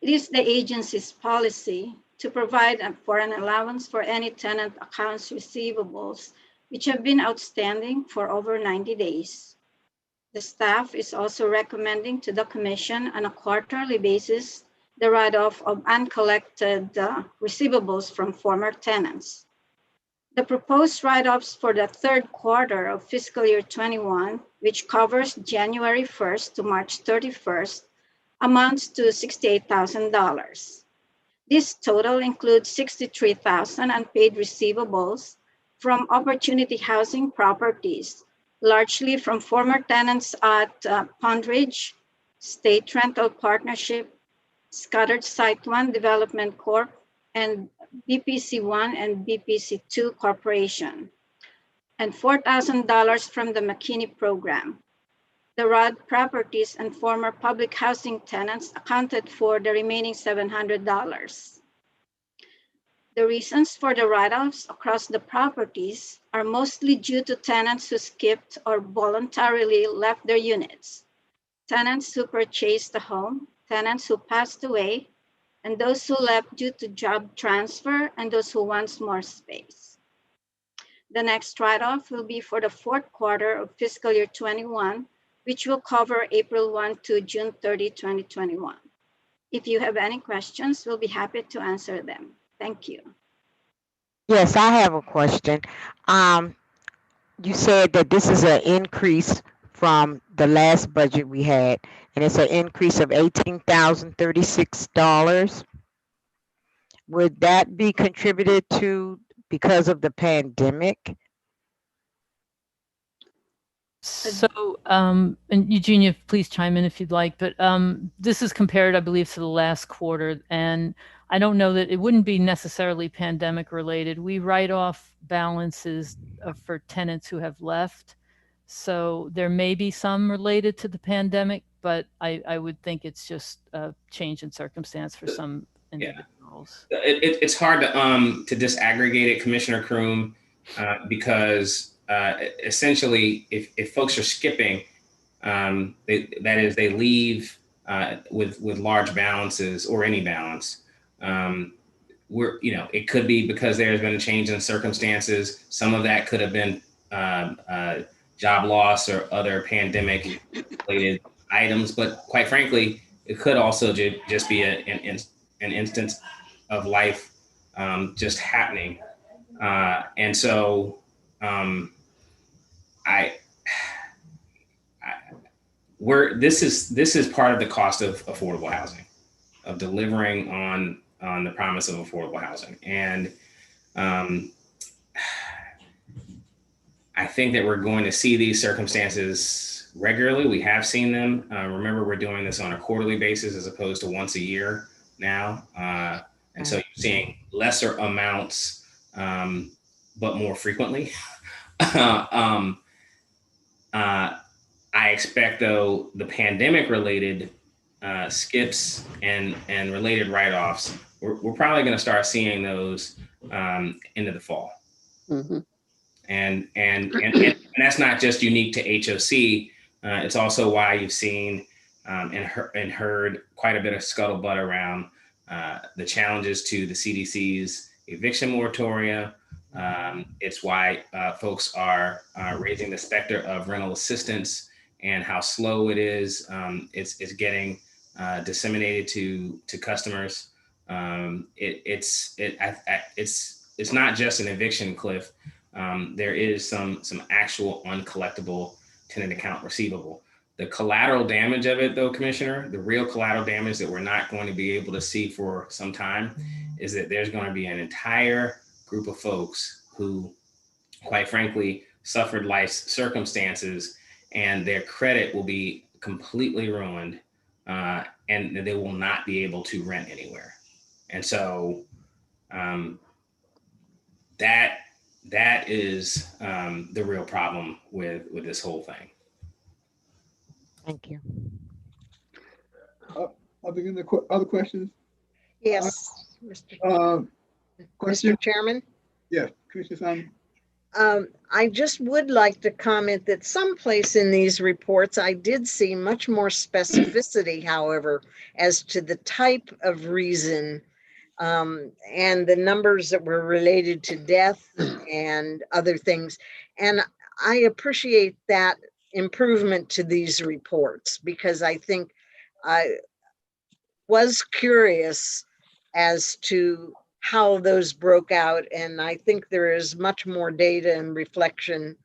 It is the agency's policy to provide for an allowance for any tenant accounts receivables which have been outstanding for over 90 days. The staff is also recommending to the Commission on a quarterly basis the write-off of uncollected receivables from former tenants. The proposed write-offs for the third quarter of fiscal year 21, which covers January 1st to March 31st, amounts to $68,000. This total includes $63,000 unpaid receivables from Opportunity Housing properties, largely from former tenants at Pond Ridge, State Rental Partnership, Scattered Site 1 Development Corp., and BPC1 and BPC2 Corporation, and $4,000 from the McKinney program. The ROD properties and former public housing tenants accounted for the remaining $700. The reasons for the write-offs across the properties are mostly due to tenants who skipped or voluntarily left their units, tenants who purchased a home, tenants who passed away, and those who left due to job transfer, and those who want more space. The next write-off will be for the fourth quarter of fiscal year 21, which will cover April 1 to June 30, 2021. If you have any questions, we'll be happy to answer them. Thank you. Yes, I have a question. You said that this is an increase from the last budget we had, and it's an increase of $18,036. Would that be contributed to because of the pandemic? So, and Eugenia, please chime in if you'd like, but this is compared, I believe, to the last quarter, and I don't know that it wouldn't be necessarily pandemic related. We write off balances for tenants who have left. So there may be some related to the pandemic, but I would think it's just a change in circumstance for some individuals. It's hard to disaggregate it, Commissioner Kroom, because essentially, if folks are skipping, that is, they leave with large balances or any balance. It could be because there's been a change in circumstances. Some of that could have been job loss or other pandemic related items, but quite frankly, it could also just be an instance of life just happening. And so this is part of the cost of affordable housing, of delivering on the promise of affordable housing. And I think that we're going to see these circumstances regularly. We have seen them. Remember, we're doing this on a quarterly basis as opposed to once a year now. And so you're seeing lesser amounts, but more frequently. I expect, though, the pandemic-related skips and related write-offs, we're probably going to start seeing those into the fall. Mm-hmm. And that's not just unique to HOC. It's also why you've seen and heard quite a bit of scuttlebutt around the challenges to the CDC's eviction moratoria. It's why folks are raising the specter of rental assistance and how slow it is. It's getting disseminated to customers. It's not just an eviction cliff. There is some actual uncollectible tenant account receivable. The collateral damage of it, though, Commissioner, the real collateral damage that we're not going to be able to see for some time is that there's going to be an entire group of folks who, quite frankly, suffered life's circumstances, and their credit will be completely ruined, and they will not be able to rent anywhere. And so that is the real problem with this whole thing. Thank you. I'll begin the other questions. Yes, Mr. Question? Chairman. Yes, Commissioner Simon. I just would like to comment that someplace in these reports, I did see much more specificity, however, as to the type of reason and the numbers that were related to death and other things. And I appreciate that improvement to these reports because I think I was curious as to how those broke out. And I think there is much more data and reflection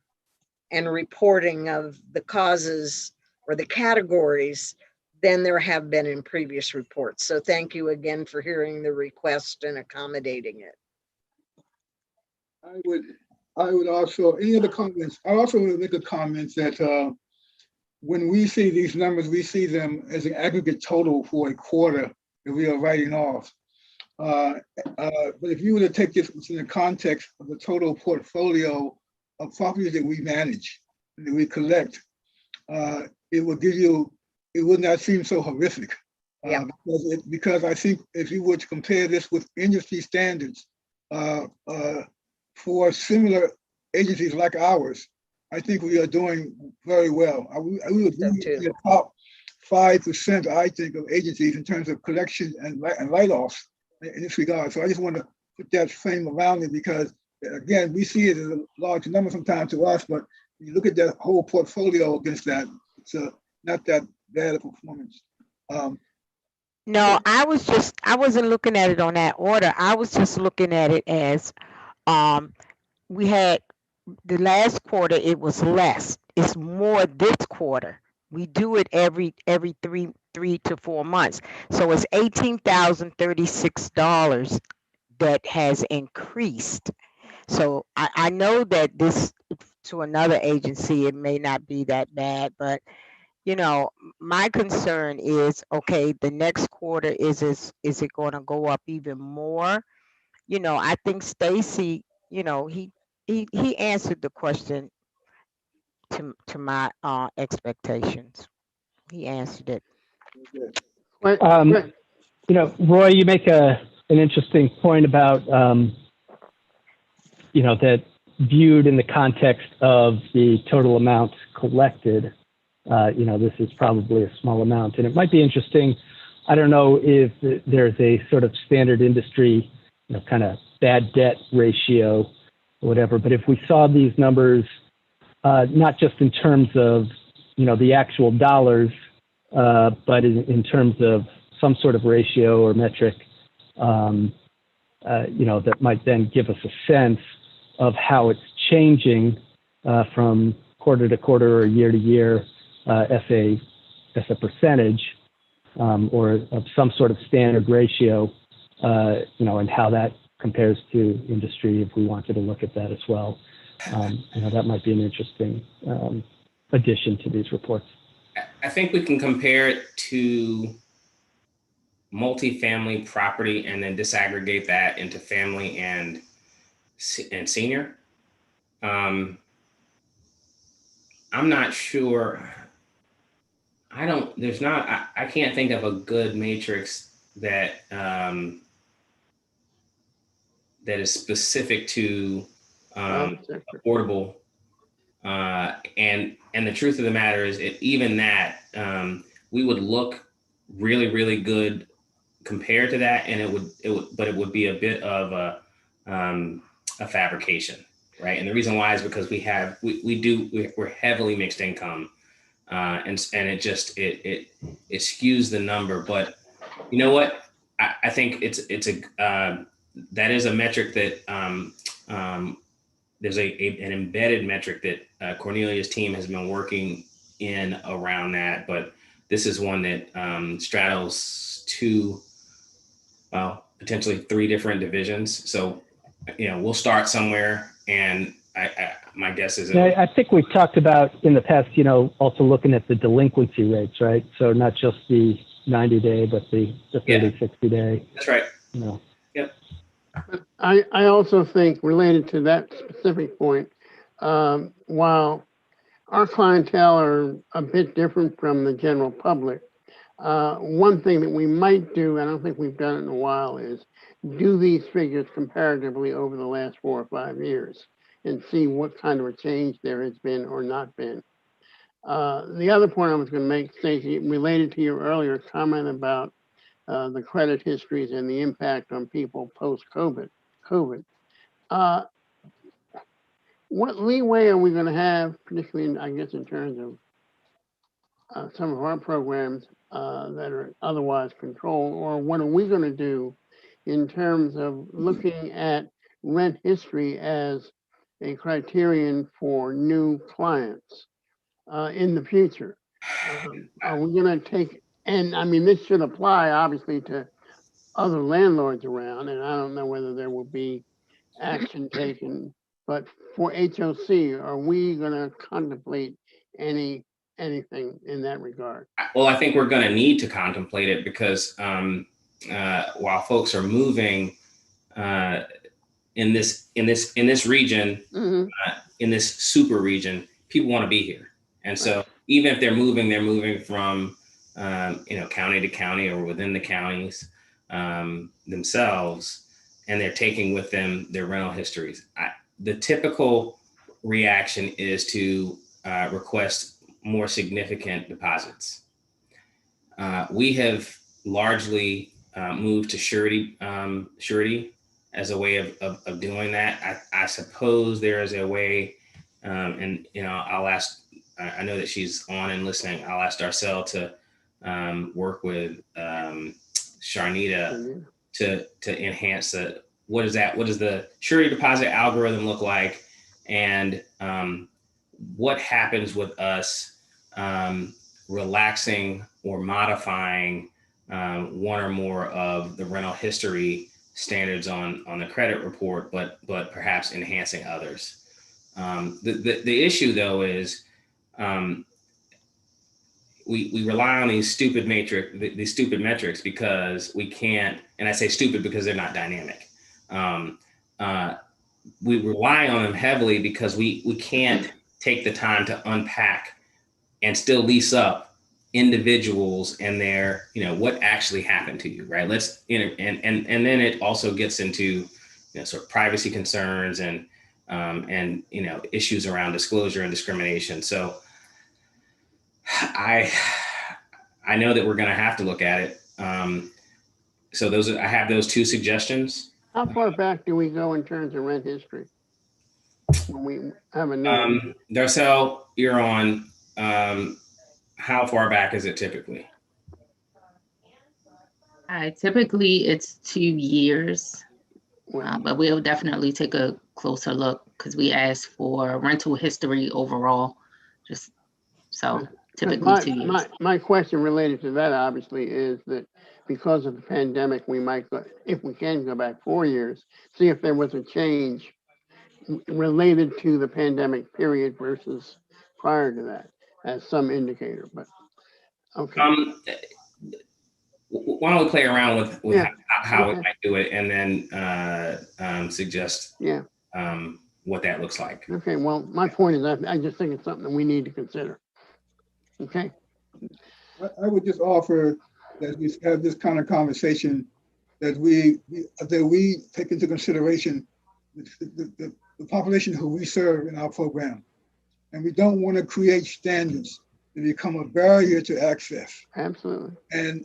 and reporting of the causes or the categories than there have been in previous reports. So thank you again for hearing the request and accommodating it. I would also, any other comments? I also want to make a comment that when we see these numbers, we see them as an aggregate total for a quarter that we are writing off. But if you were to take this in the context of the total portfolio of properties that we manage, that we collect, it would give you, it would not seem so horrific. Yeah. Because I think if you were to compare this with industry standards for similar agencies like ours, I think we are doing very well. We would be in the top 5%, I think, of agencies in terms of collection and write-offs in this regard. So I just want to put that frame around it because, again, we see it as a large number sometimes to us, but you look at that whole portfolio against that, it's not that bad a performance. No, I wasn't looking at it on that order. I was just looking at it as we had the last quarter, it was less. It's more this quarter. We do it every 3 to 4 months. So it's $18,036 that has increased. So I know that this to another agency, it may not be that bad, but you know, my concern is, okay, the next quarter is it going to go up even more? You know, I think Stacy, you know, he answered the question to my expectations. He answered it. You know, Roy, you make an interesting point about, you know, that viewed in the context of the total amount collected, you know, this is probably a small amount. And it might be interesting, I don't know if there's a sort of standard industry, you know, kind of bad debt ratio or whatever, but if we saw these numbers, not just in terms of, you know, the actual dollars, but in terms of some sort of ratio or metric, you know, that might then give us a sense of how it's changing from quarter to quarter or year to year as a percentage or of some sort of standard ratio, you know, and how that compares to industry if we wanted to look at that as well. You know, that might be an interesting addition to these reports. I think we can compare it to multifamily property and then disaggregate that into family and senior. I'm not sure. I can't think of a good matrix that that is specific to affordable. And the truth of the matter is, even that we would look really, really good compared to that, and it would be a bit of a fabrication, right? And the reason why is because we're heavily mixed income, and it just it skews the number. But you know what? I think that is a metric that there's an embedded metric that Cornelia's team has been working in around that, but this is one that straddles potentially 3 different divisions. So, you know, we'll start somewhere, and my guess is I think we've talked about in the past, you know, also looking at the delinquency rates, right? So not just the 90-day, but the 30, 60-day. That's right. You know. Yep. I also think related to that specific point, while our clientele are a bit different from the general public, one thing that we might do, I don't think we've done it in a while, is do these figures comparatively over the last 4 or 5 years. and see what kind of a change there has been or not been. The other point I was going to make, Stacey, related to your earlier comment about the credit histories and the impact on people post-COVID. What leeway are we going to have, particularly, I guess, in terms of some of our programs that are otherwise controlled, or what are we going to do in terms of looking at rent history as a criterion for new clients in the future? Are we going to take, and I mean, this should apply obviously to other landlords around, and I don't know whether there will be action taken, but for HOC, are we going to contemplate anything in that regard? Well, I think we're going to need to contemplate it because while folks are moving in this region, in this super region, people want to be here, and so even if they're moving from county to county or within the counties themselves, and they're taking with them their rental histories. The typical reaction is to request more significant deposits. We have largely moved to surety as a way of doing that. I suppose there is a way, and I'll ask. I know that she's on and listening. I'll ask Darcel to work with Sharnita to enhance the what does the surety deposit algorithm look like, and what happens with us relaxing or modifying one or more of the rental history standards on the credit report, but perhaps enhancing others. The issue though is we rely on these stupid metrics because we can't, and I say stupid because they're not dynamic. We rely on them heavily because we can't take the time to unpack and still lease up individuals and their, what actually happened to you, right? And then it also gets into, sort of privacy concerns and issues around disclosure and discrimination. So I know that we're going to have to look at it. So I have those two suggestions. How far back do we go in terms of rent history? When we have a new Darcel, you're on. How far back is it typically? Typically it's 2 years, but we'll definitely take a closer look because we ask for rental history overall. Typically 2 years. My question related to that obviously is that because of the pandemic, we might go, if we can go back 4 years, see if there was a change related to the pandemic period versus prior to that as some indicator, but okay. Why don't we play around with how we might do it and then suggest what that looks like. Okay, well, my point is I just think it's something that we need to consider. Okay. I would just offer that we have this kind of conversation, that we take into consideration the population who we serve in our program. And we don't want to create standards that become a barrier to access. Absolutely. And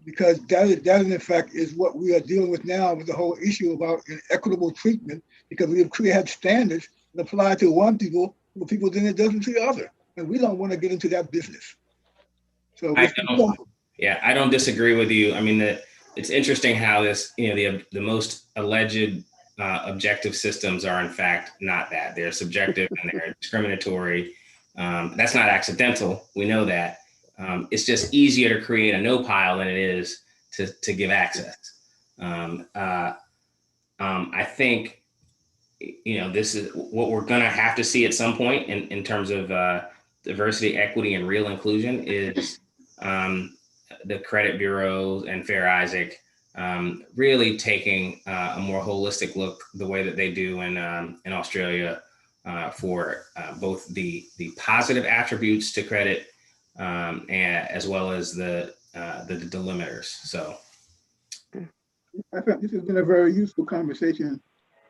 because that in fact is what we are dealing with now with the whole issue about inequitable treatment, because we have standards that apply to one people, then it doesn't to the other. And we don't want to get into that business. So I don't disagree with you. I mean, it's interesting how this, the most alleged objective systems are in fact not that. They're subjective and they're discriminatory. That's not accidental. We know that. It's just easier to create a no pile than it is to give access. I think, this is what we're going to have to see at some point in terms of diversity, equity, and real inclusion is the credit bureaus and Fair Isaac really taking a more holistic look the way that they do in Australia for both the positive attributes to credit and as well as the delimiters. So I think this has been a very useful conversation.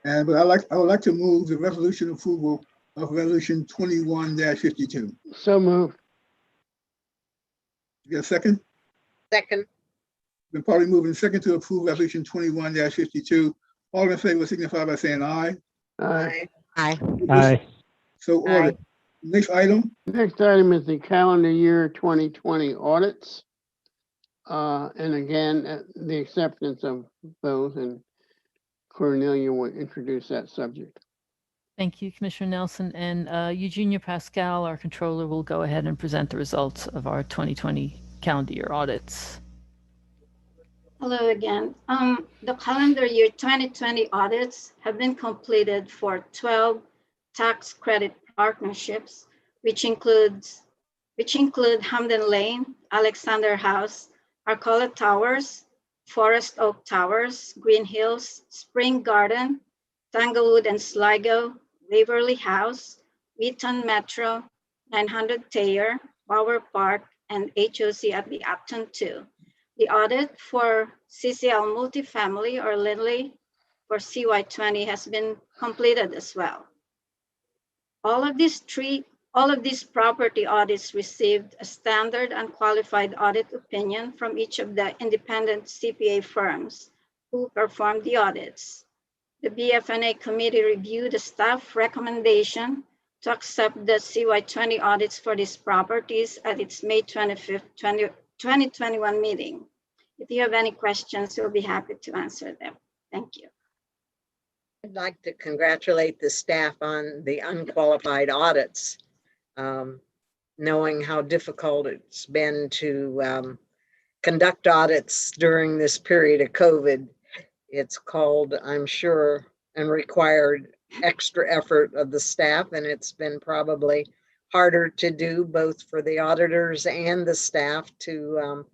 But I would like to move the resolution approval of resolution 21-52. So moved. You got a second? Second. Been probably moving second to approve resolution 21-52. All in favor signify by saying aye. Aye. Aye. Aye. So ordered. Next item, Next item is the calendar year 2020 audits. And again, the acceptance of those, and Cornelia will introduce that subject. Thank you, Commissioner Nelson. And Eugenia Pascal, our controller, will go ahead and present the results of our 2020 calendar year audits. Hello again. The calendar year 2020 audits have been completed for 12 tax credit partnerships, which include Hamden Lane, Alexander House, Arcola Towers, Forest Oak Towers, Green Hills, Spring Garden, Tanglewood and Sligo, Waverly House, Wheaton Metro, 900 Thayer, Bower Park, and HOC at the Upton 2. The audit for CCL Multifamily or Lindley for CY20 has been completed as well. All of these property audits received a standard and qualified audit opinion from each of the independent CPA firms who performed the audits. The BFNA committee reviewed the staff recommendation to accept the CY20 audits for these properties at its May 25th, 2021 meeting. If you have any questions, we'll be happy to answer them. Thank you. I'd like to congratulate the staff on the unqualified audits. Knowing how difficult it's been to conduct audits during this period of COVID, it's called, I'm sure, and required extra effort of the staff, and it's been probably harder to do both for the auditors and the staff to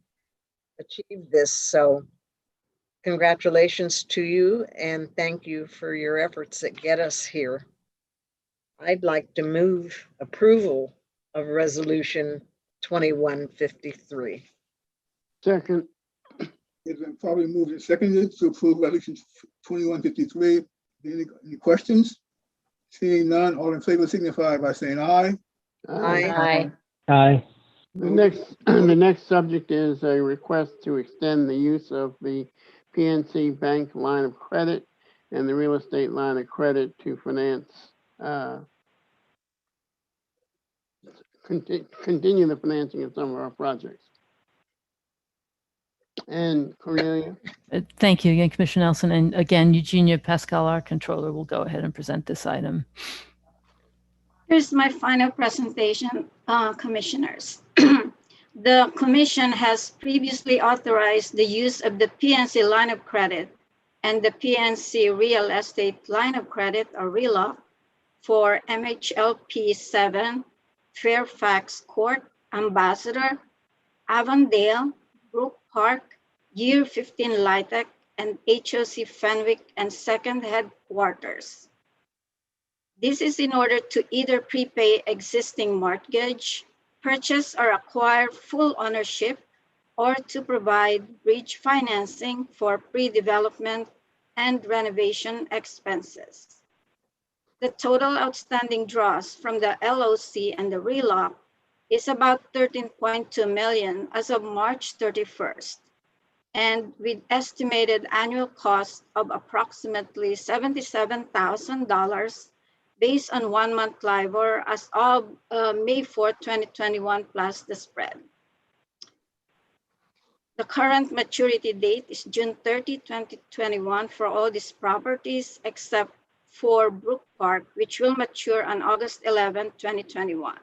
achieve this. So congratulations to you, and thank you for your efforts that get us here. I'd like to move approval of resolution 2153. Second. it's been probably moved and seconded to approve resolution 2153. Any questions? Seeing none, all in favor signify by saying aye. Aye. Aye. The next subject is a request to extend the use of the PNC Bank line of credit and the real estate line of credit to finance, continue the financing of some of our projects. And Cornelia? Thank you again, Commissioner Nelson. And again, Eugenia Pascal, our controller, will go ahead and present this item. Here's my final presentation, commissioners. The commission has previously authorized the use of the PNC line of credit and the PNC real estate line of credit, or RELOC, for MHLP 7, Fairfax Court, Ambassador, Avondale, Brook Park, Year 15 Litec, and HOC Fenwick and Second Headquarters. This is in order to either prepay existing mortgage, purchase or acquire full ownership, or to provide bridge financing for pre-development and renovation expenses. The total outstanding draws from the LOC and the RELOC is about $13.2 million as of March 31st, and with estimated annual cost of approximately $77,000 based on 1 month LIBOR as of May 4, 2021, plus the spread. The current maturity date is June 30, 2021 for all these properties except for Brook Park, which will mature on August 11, 2021.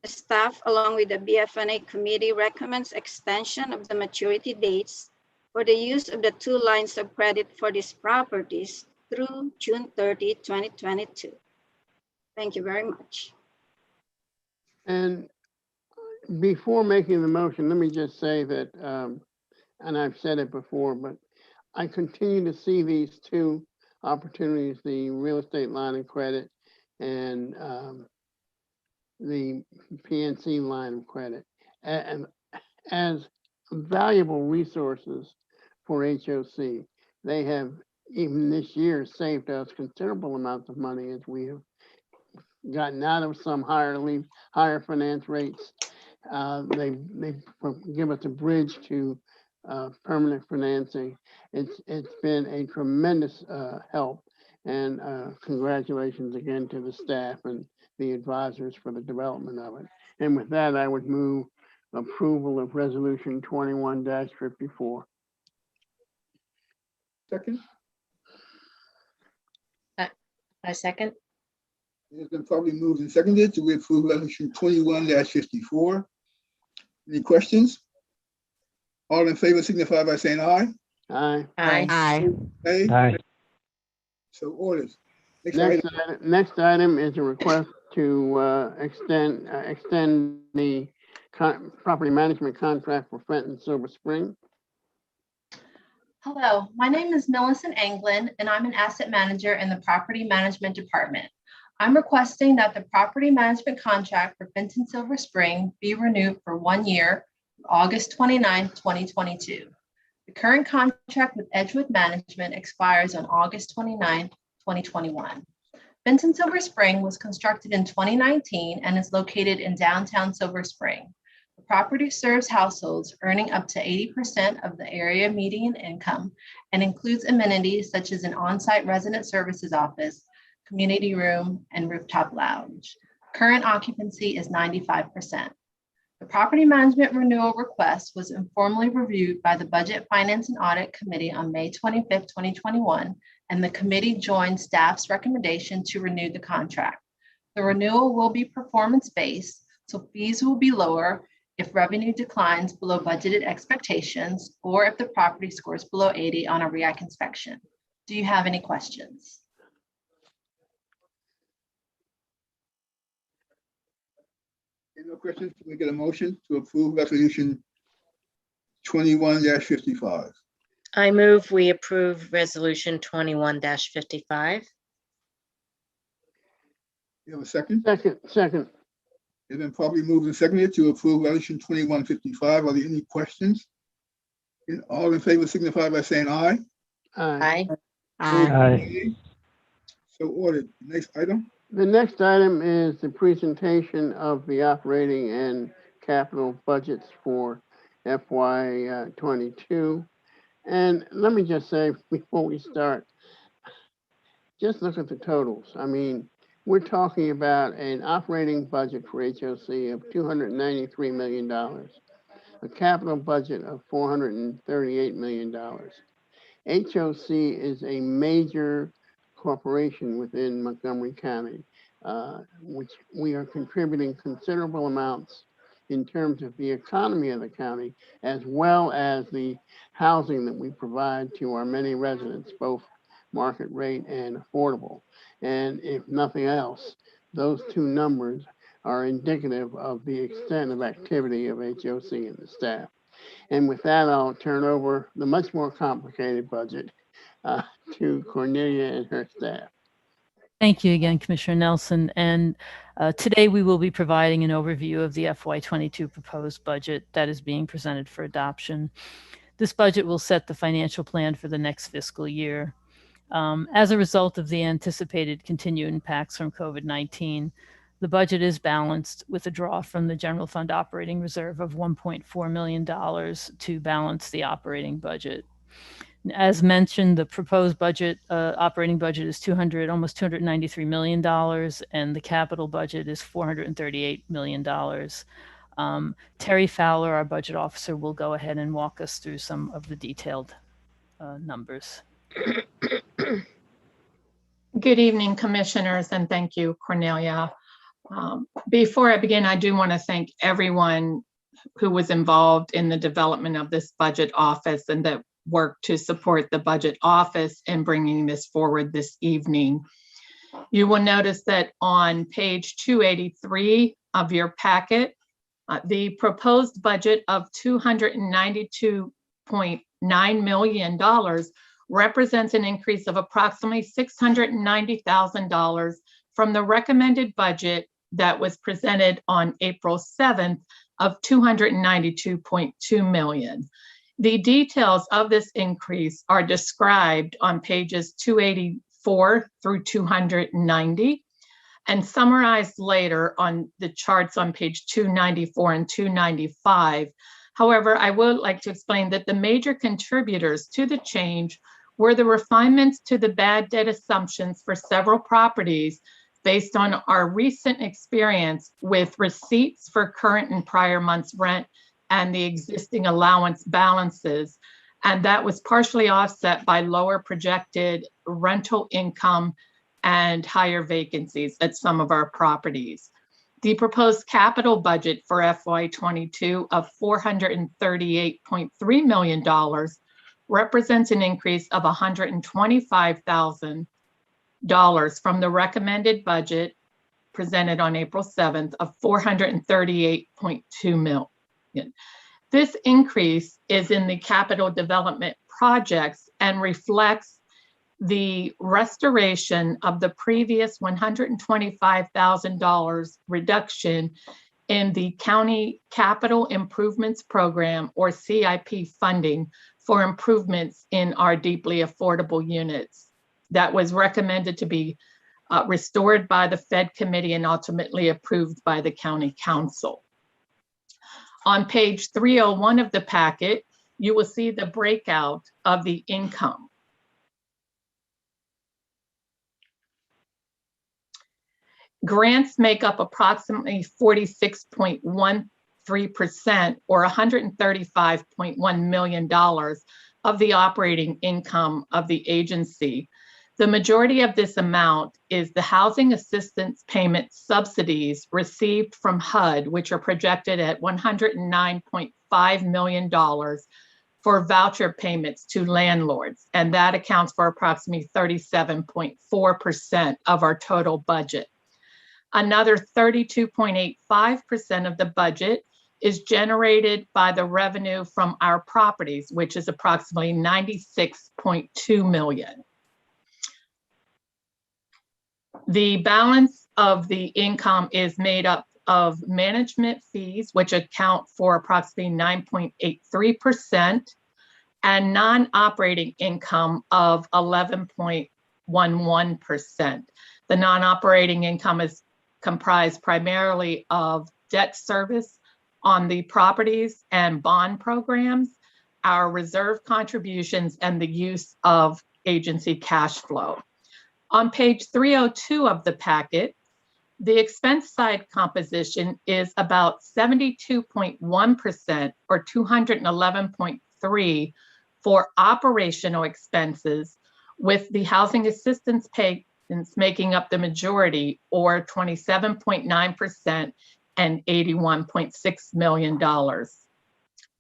The staff, along with the BFNA committee, recommends extension of the maturity dates for the use of the 2 lines of credit for these properties through June 30, 2022. Thank you very much. And before making the motion, let me just say that, and I've said it before, but I continue to see these 2 opportunities, the real estate line of credit and the PNC line of credit, and as valuable resources for HOC. They have even this year saved us considerable amounts of money as we have gotten out of some higher finance rates. They give us a bridge to permanent financing. It's been a tremendous help, and congratulations again to the staff and the advisors for the development of it. And with that, I would move approval of resolution 21-54. Second, I second. it's been probably moved and seconded to approve resolution 21-54. Any questions? All in favor signify by saying aye. Aye. Aye. Aye. Aye. Aye. So ordered. Next item. Next item is a request to extend the property management contract for Fenton Silver Spring. Hello, my name is Millicent Anglin, and I'm an asset manager in the property management department. I'm requesting that the property management contract for Fenton Silver Spring be renewed for 1 year, August 29, 2022. The current contract with Edgewood Management expires on August 29, 2021. Fenton Silver Spring was constructed in 2019 and is located in downtown Silver Spring. The property serves households earning up to 80% of the area median income and includes amenities such as an on-site resident services office, community room, and rooftop lounge. Current occupancy is 95%. The property management renewal request was informally reviewed by the Budget, Finance, and Audit Committee on May 25, 2021, and the committee joined staff's recommendation to renew the contract. The renewal will be performance-based, so fees will be lower if revenue declines below budgeted expectations or if the property scores below 80 on a REAC inspection. Do you have any questions? No questions? Can we get a motion to approve resolution 21-55? I move we approve resolution 21-55. You have a second? Second. It's been probably moved and seconded to approve resolution 21-55. Are there any questions? All in favor signify by saying aye. Aye. Aye. Aye. So ordered. Next item. The next item is the presentation of the operating and capital budgets for FY 22. And let me just say before we start, just look at the totals. I mean, we're talking about an operating budget for HOC of $293 million, a capital budget of $438 million. HOC is a major corporation within Montgomery County, which we are contributing considerable amounts in terms of the economy of the county, as well as the housing that we provide to our many residents, both market rate and affordable. And if nothing else, those two numbers are indicative of the extent of activity of HOC and the staff. And with that, I'll turn over the much more complicated budget to Cornelia and her staff. Thank you again, Commissioner Nelson. And today we will be providing an overview of the FY22 proposed budget that is being presented for adoption. This budget will set the financial plan for the next fiscal year. As a result of the anticipated continued impacts from COVID-19, the budget is balanced with a draw from the general fund operating reserve of $1.4 million to balance the operating budget. As mentioned, the proposed budget, operating budget is almost $293 million, and the capital budget is $438 million. Terry Fowler, our budget officer, will go ahead and walk us through some of the detailed numbers. Good evening, commissioners, and thank you, Cornelia. Before I begin, I do want to thank everyone who was involved in the development of this budget office and that worked to support the budget office in bringing this forward this evening. You will notice that on page 283 of your packet, the proposed budget of $292.9 million represents an increase of approximately $690,000 from the recommended budget that was presented on April 7th of $292.2 million. The details of this increase are described on pages 284 through 290 and summarized later on the charts on page 294 and 295. However, I would like to explain that the major contributors to the change were the refinements to the bad debt assumptions for several properties based on our recent experience with receipts for current and prior month's rent and the existing allowance balances. And that was partially offset by lower projected rental income and higher vacancies at some of our properties. The proposed capital budget for FY22 of $438.3 million represents an increase of $125,000 from the recommended budget presented on April 7th of $438.2 million. This increase is in the capital development projects and reflects the restoration of the previous $125,000 reduction in the County Capital Improvements Program, or CIP, funding for improvements in our deeply affordable units that was recommended to be restored by the Fed Committee and ultimately approved by the County Council. On page 301 of the packet, you will see the breakout of the income. Grants make up approximately 46.13% or $135.1 million of the operating income of the agency. The majority of this amount is the housing assistance payment subsidies received from HUD, which are projected at $109.5 million for voucher payments to landlords. And that accounts for approximately 37.4% of our total budget. Another 32.85% of the budget is generated by the revenue from our properties, which is approximately $96.2 million. The balance of the income is made up of management fees, which account for approximately 9.83%, and non-operating income of 11.11%. The non-operating income is comprised primarily of debt service on the properties and bond programs, our reserve contributions, and the use of agency cash flow. On page 302 of the packet, the expense side composition is about 72.1% or 211.3 for operational expenses, with the housing assistance payments making up the majority, or 27.9% and $81.6 million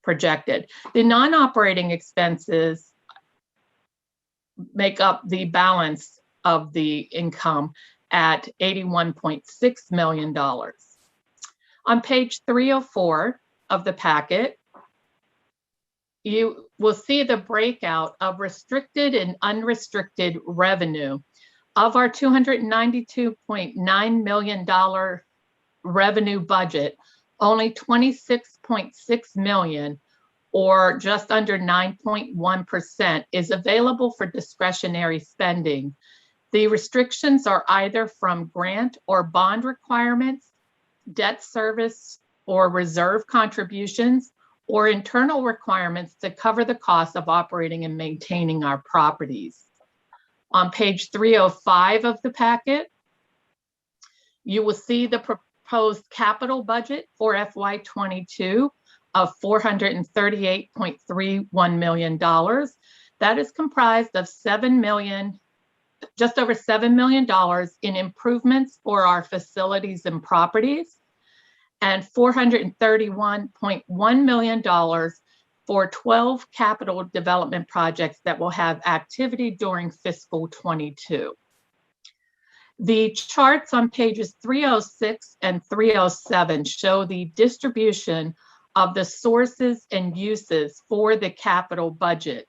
projected. The non-operating expenses make up the balance of the income at $81.6 million. On page 304 of the packet, you will see the breakout of restricted and unrestricted revenue. Of our $292.9 million revenue budget, only $26.6 million, or just under 9.1%, is available for discretionary spending. The restrictions are either from grant or bond requirements, debt service or reserve contributions, or internal requirements to cover the cost of operating and maintaining our properties. On page 305 of the packet, you will see the proposed capital budget for FY22 of $438.31 million. That is comprised of just over $7 million in improvements for our facilities and properties, and $431.1 million for 12 capital development projects that will have activity during fiscal 22. The charts on pages 306 and 307 show the distribution of the sources and uses for the capital budget.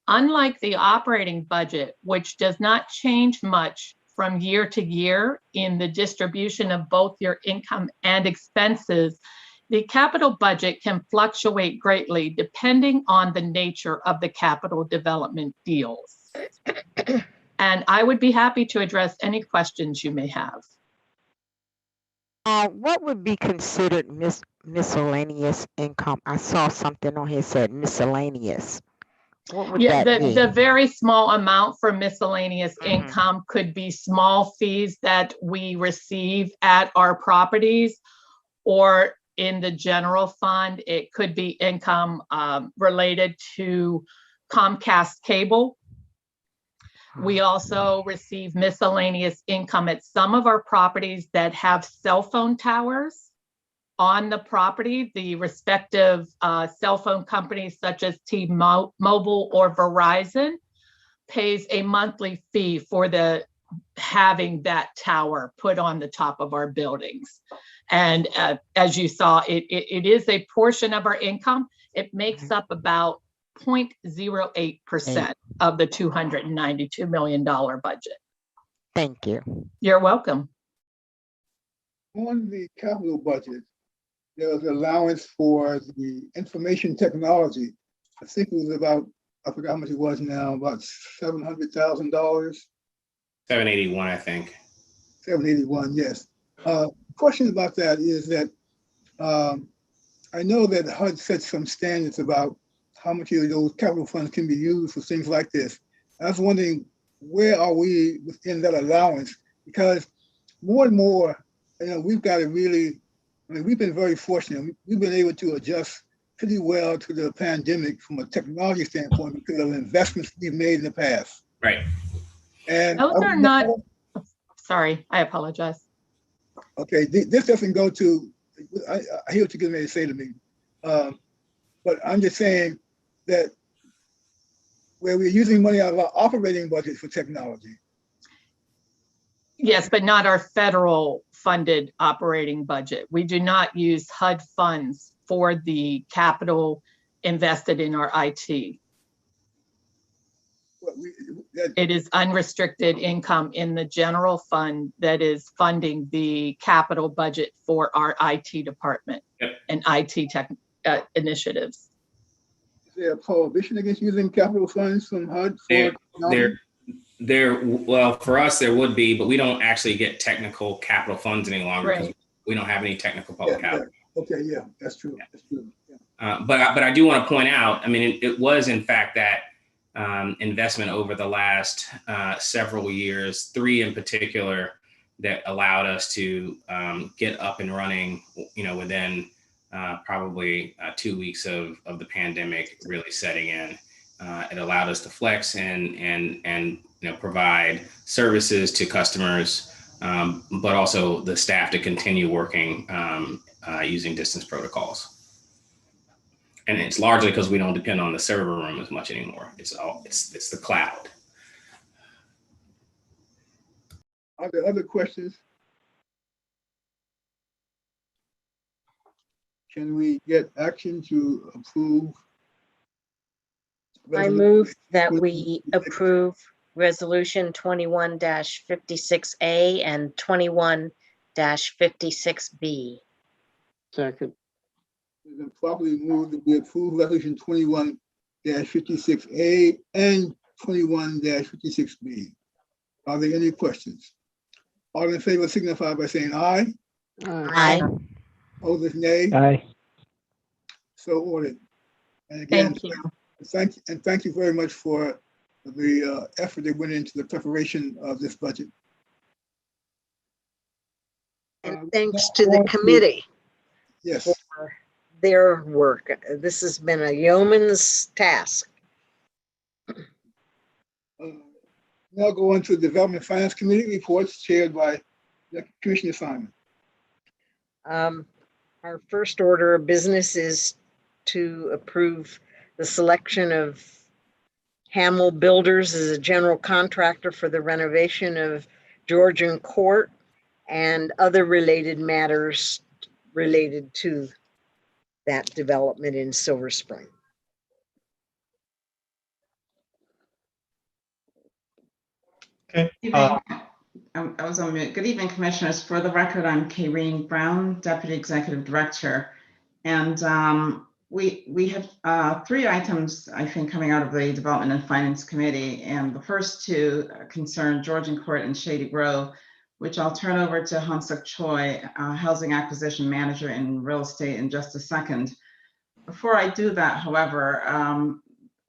Unlike the operating budget, which does not change much from year to year in the distribution of both your income and expenses, The capital budget can fluctuate greatly depending on the nature of the capital development deals. And I would be happy to address any questions you may have. What would be considered miscellaneous income? I saw something on here said miscellaneous. What would Yeah, that be? the very small amount for miscellaneous income could be small fees that we receive at our properties, or in the general fund, it could be income related to Comcast cable. We also receive miscellaneous income at some of our properties that have cell phone towers on the property. The respective cell phone companies such as T-Mobile or Verizon pays a monthly fee for having that tower put on the top of our buildings. And as you saw, it is a portion of our income. It makes up about 0.08% of the $292 million budget. Thank you. You're welcome. On the capital budget, there was allowance for the information technology. I think it was about, I forgot how much it was now, about $700,000. 781, I think. 781, yes. Question about that is that I know that HUD set some standards about how much of those capital funds can be used for things like this. I was wondering, where are we within that allowance? Because more and more, we've got to really, we've been very fortunate. We've been able to adjust pretty well to the pandemic from a technology standpoint because of the investments we've made in the past. Right. And those are not, sorry, I apologize. Okay, this doesn't go to, I hear what you're getting ready to say to me. But I'm just saying that where we're using money out of our operating budget for technology. Yes, but not our federal funded operating budget. We do not use HUD funds for the capital invested in our IT. It is unrestricted income in the general fund that is funding the capital budget for our IT department and IT tech initiatives. Is there a prohibition against using capital funds from HUD for well, for us, there would be, but we don't actually get technical capital funds any longer because we don't have any technical public capital. Okay, yeah, that's true. Yeah. That's true. Yeah. But I do want to point out, I mean, it was in fact that investment over the last several years, 3 in particular, that allowed us to get up and running, within probably 2 weeks of the pandemic really setting in. It allowed us to flex and provide services to customers, but also the staff to continue working using distance protocols. And it's largely because we don't depend on the server room as much anymore. It's the cloud. Are there other questions? Can we get action to approve? I move that we approve Resolution 21-56A and 21-56B. Second. It's been properly moved that we approve Resolution 21-56A and 21-56B. Are there any questions? All in favor signify by saying aye. Aye. Opposed, nay. Aye. So ordered. And again, thank you very much for the effort that went into the preparation of this budget. And thanks to the committee. Yes. For their work. This has been a yeoman's task. Now go on to the Development Finance Committee reports chaired by Commissioner Simon. Our first order of business is to approve the selection of Hamill Builders as a general contractor for the renovation of Georgian Court and other related matters related to that development in Silver Spring. Okay. I was on mute. Good evening, Commissioners. For the record, I'm Kayreen Brown, Deputy Executive Director And we have 3 items, I think, coming out of the Development and Finance Committee. And the first 2 concern Georgian Court and Shady Grove, which I'll turn over to Han-Suk Choi, Housing Acquisition Manager in Real Estate, in just a second. Before I do that, however,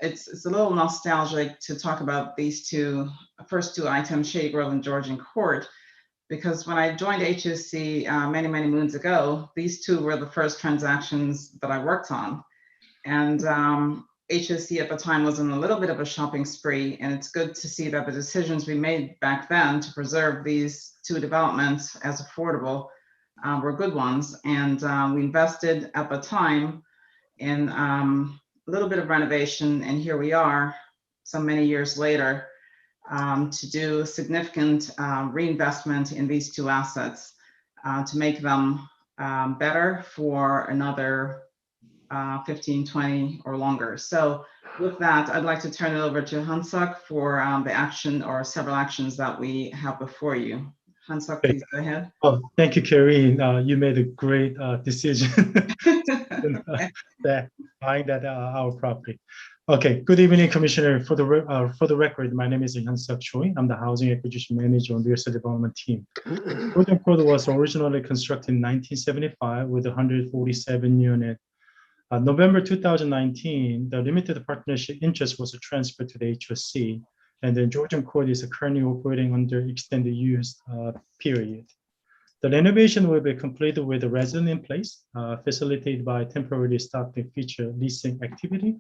it's a little nostalgic to talk about these first two items, Shady Grove and Georgian Court, because when I joined HOC many moons ago, these 2 were the first transactions that I worked on. And HOC at the time was in a little bit of a shopping spree, and it's good to see that the decisions we made back then to preserve these 2 developments as affordable were good ones. And we invested at the time in a little bit of renovation, and here we are so many years later to do significant reinvestment in these 2 assets to make them better for another 15, 20 or longer. So with that, I'd like to turn it over to Han-Suk for the action or several actions that we have before you. Han-Suk, please go ahead. Oh, thank you, Karine. You made a great decision that buying that our property. Okay, good evening, Commissioner. For the record, my name is Han-Suk Choi. I'm the Housing Acquisition Manager on the real estate development team. Georgian Court was originally constructed in 1975 with 147 units. November 2019, the limited partnership interest was transferred to the HOC, and then Georgian Court is currently operating under extended use period. The renovation will be completed with a resident in place, facilitated by temporarily stopping future leasing activity,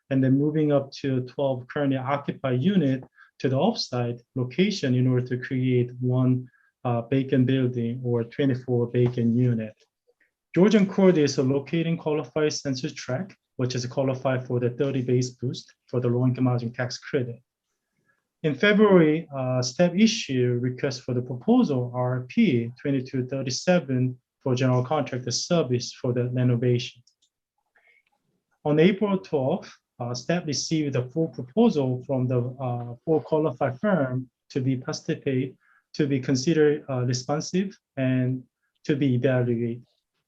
and then moving up to 12 currently occupied units to the offsite location in order to create 1 vacant building or 24 vacant units. Georgian Court is a locating qualified census tract, which is qualified for the 30 base boost for the low-income housing tax credit. In February, staff issued request for the proposal RFP 2237 for general contractor service for the renovation. On April 12th, staff received a full proposal from the 4 qualified firm to be participate, to be considered responsive and to be evaluated.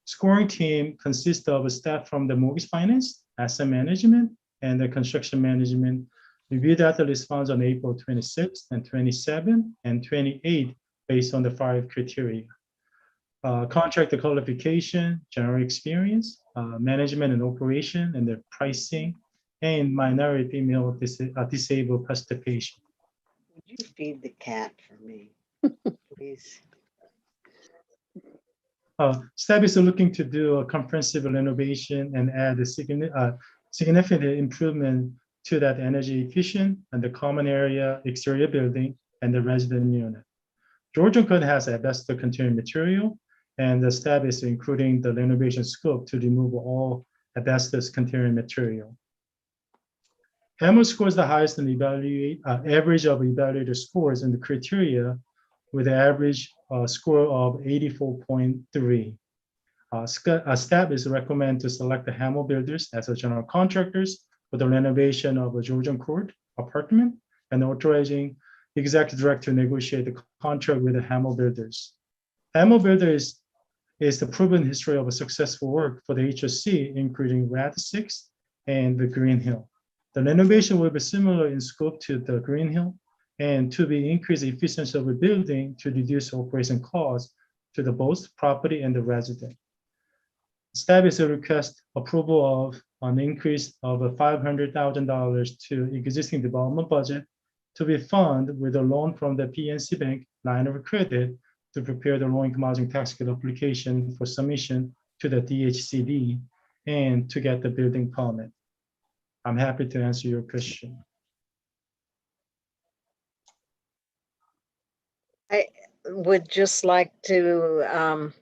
Scoring team consists of staff from the mortgage finance, asset management, and the construction management. Reviewed data response on April 26th and 27th and 28th based on the 5 criteria. Contractor qualification, general experience, management and operation, and the pricing, and minority female disabled participation. Would you feed the cat for me, please? Staff is looking to do a comprehensive renovation and add a significant improvement to that energy efficient and the common area, exterior building, and the resident unit. Georgian Court has asbestos containing material, and the staff is including the renovation scope to remove all asbestos containing material. Hammer scores the highest in the average of evaluator scores in the criteria with an average score of 84.3. Staff is recommended to select the Hammer Builders as a general contractors for the renovation of a Georgian Court apartment and authorizing the executive director to negotiate the contract with the Hammer Builders. Hammer Builders is the proven history of a successful work for the HOC, including Red 6 and the Green Hill. The renovation will be similar in scope to the Green Hill and to be increase the efficiency of the building to reduce operation costs to the both property and the resident. Staff is a request approval of an increase of $500,000 to existing development budget to be funded with a loan from the PNC Bank line of credit to prepare the low-income housing tax credit application for submission to the DHCD and to get the building permit. I'm happy to answer your question. I would just like to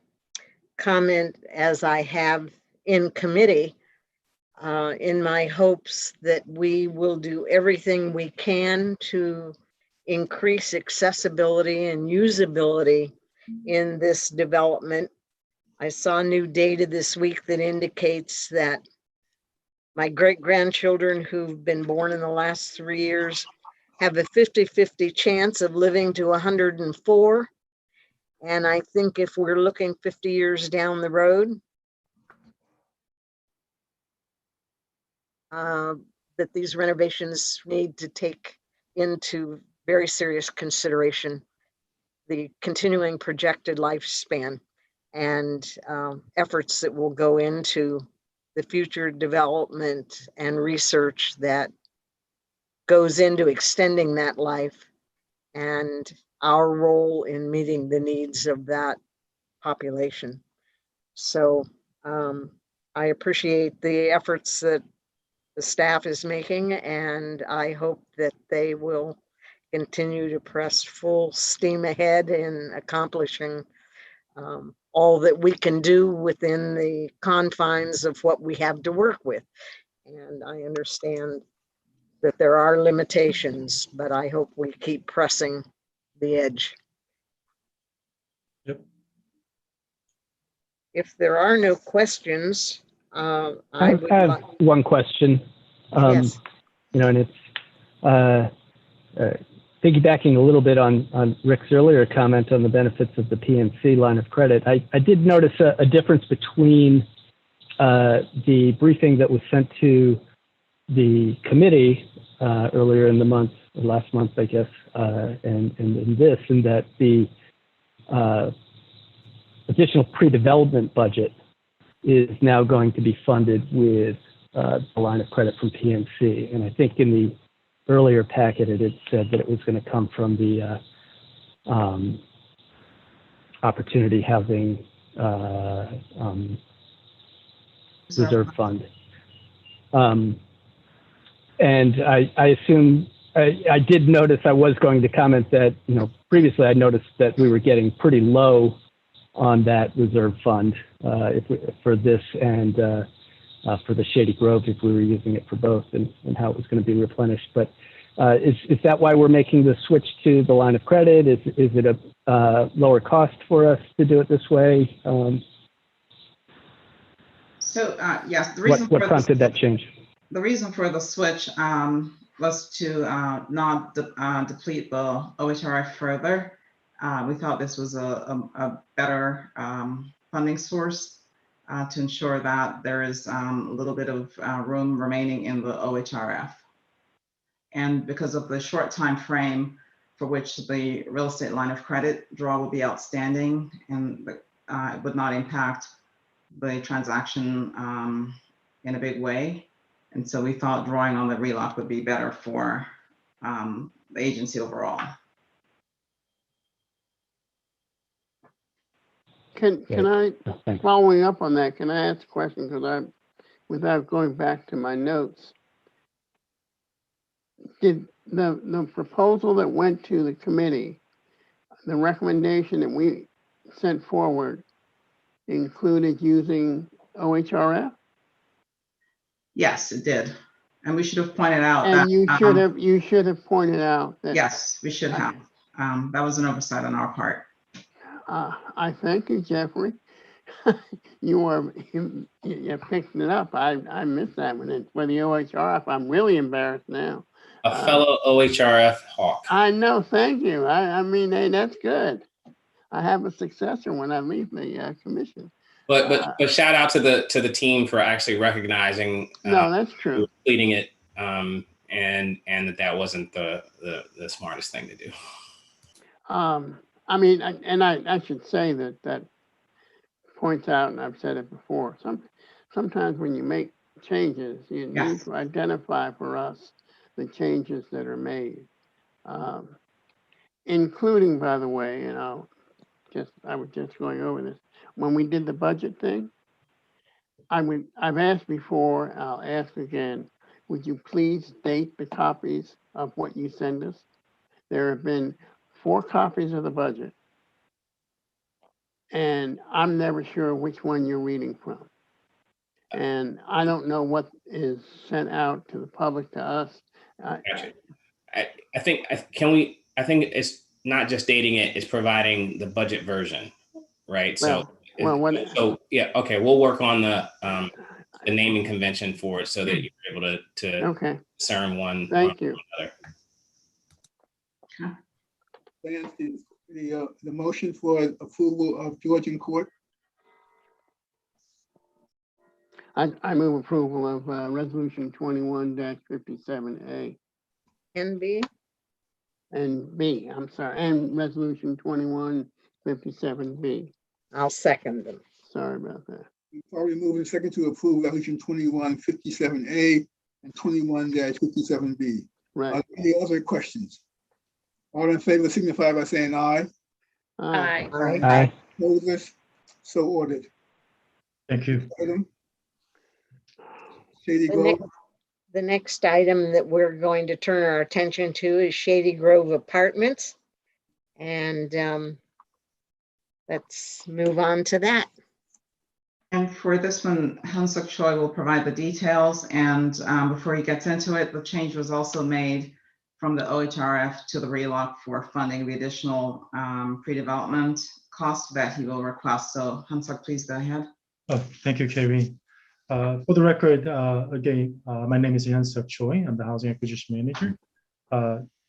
comment, as I have in committee, in my hopes that we will do everything we can to increase accessibility and usability in this development. I saw new data this week that indicates that my great-grandchildren who've been born in the last 3 years have a 50-50 chance of living to 104. And I think if we're looking 50 years down the road, that these renovations need to take into very serious consideration the continuing projected lifespan and efforts that will go into the future development and research that goes into extending that life and our role in meeting the needs of that population. So I appreciate the efforts that the staff is making, and I hope that they will continue to press full steam ahead in accomplishing all that we can do within the confines of what we have to work with. And I understand that there are limitations, but I hope we keep pressing the edge. Yep. If there are no questions, I would have like. one question. Yes. You know, and it's piggybacking a little bit on Rick's earlier comment on the benefits of the PNC line of credit. I did notice a difference between the briefing that was sent to the committee earlier in the month, or last month, I guess, and in this, in that the additional pre-development budget is now going to be funded with the line of credit from PNC. And I think in the earlier packet, it had said that it was going to come from the Opportunity Housing Reserve Fund. And I assume, I did notice, I was going to comment that, you know, previously I noticed that we were getting pretty low on that reserve fund for this and for the Shady Grove, if we were using it for both, and how it was going to be replenished. But is that why we're making the switch to the line of credit? Is it a lower cost for us to do it this way? Yes, the reason what prompted that change? The reason for the switch was to not deplete the OHRF further. We thought this was a better funding source to ensure that there is a little bit of room remaining in the OHRF. And because of the short time frame for which the real estate line of credit draw will be outstanding, and it would not impact the transaction in a big way. And so we thought drawing on the relock would be better for the agency overall. Can I, following up on that, can I ask a question? Because without going back to my notes, did the proposal that went to the committee, the recommendation that we sent forward, included using OHRF? Yes, it did, and we should have pointed out and that you should have pointed out that. Yes, we should have. That was an oversight on our part. I thank you, Jeffrey. You picked it up. I missed that one for the OHRF. I'm really embarrassed now. A fellow OHRF HOC. I know. Thank you. I mean, hey, that's good. I have a successor when I leave the commission. But shout out to the team for actually recognizing. No, that's true. Completing it, and that wasn't the smartest thing to do. I mean, I should say that points out, and I've said it before. Sometimes when you make changes, you need to identify for us the changes that are made, including, by the way, and I was just going over this. When we did the budget thing, I've asked before, I'll ask again, would you please date the copies of what you send us? There have been 4 copies of the budget, and I'm never sure which one you're reading from. And I don't know what is sent out to the public, to us. Gotcha. I think it's not just dating it, it's providing the budget version, right? So yeah, okay, we'll work on the naming convention for it so that you're able to discern one. Thank you. Is the motion for approval of Georgian Court? I move approval of resolution 21-57A And B, and B, I'm sorry, and resolution 21-57B. I'll second them. Sorry about that. Probably moving second to approve resolution 21-57A and 21-57B. Right. Are there any other questions? All in favor signify by saying aye. Aye. Aye. Opposers? So ordered. Thank you. Item. Shady The Grove. The next item that we're going to turn our attention to is Shady Grove Apartments. And let's move on to that. And for this one, HOC Choi will provide the details. And before he gets into it, the change was also made from the OHRF to the RELOC for funding the additional pre-development cost that he will request. So HOC, please go ahead. Oh, thank you, Kerry. For the record, again, my name is HOC Choi. I'm the Housing Acquisition Manager.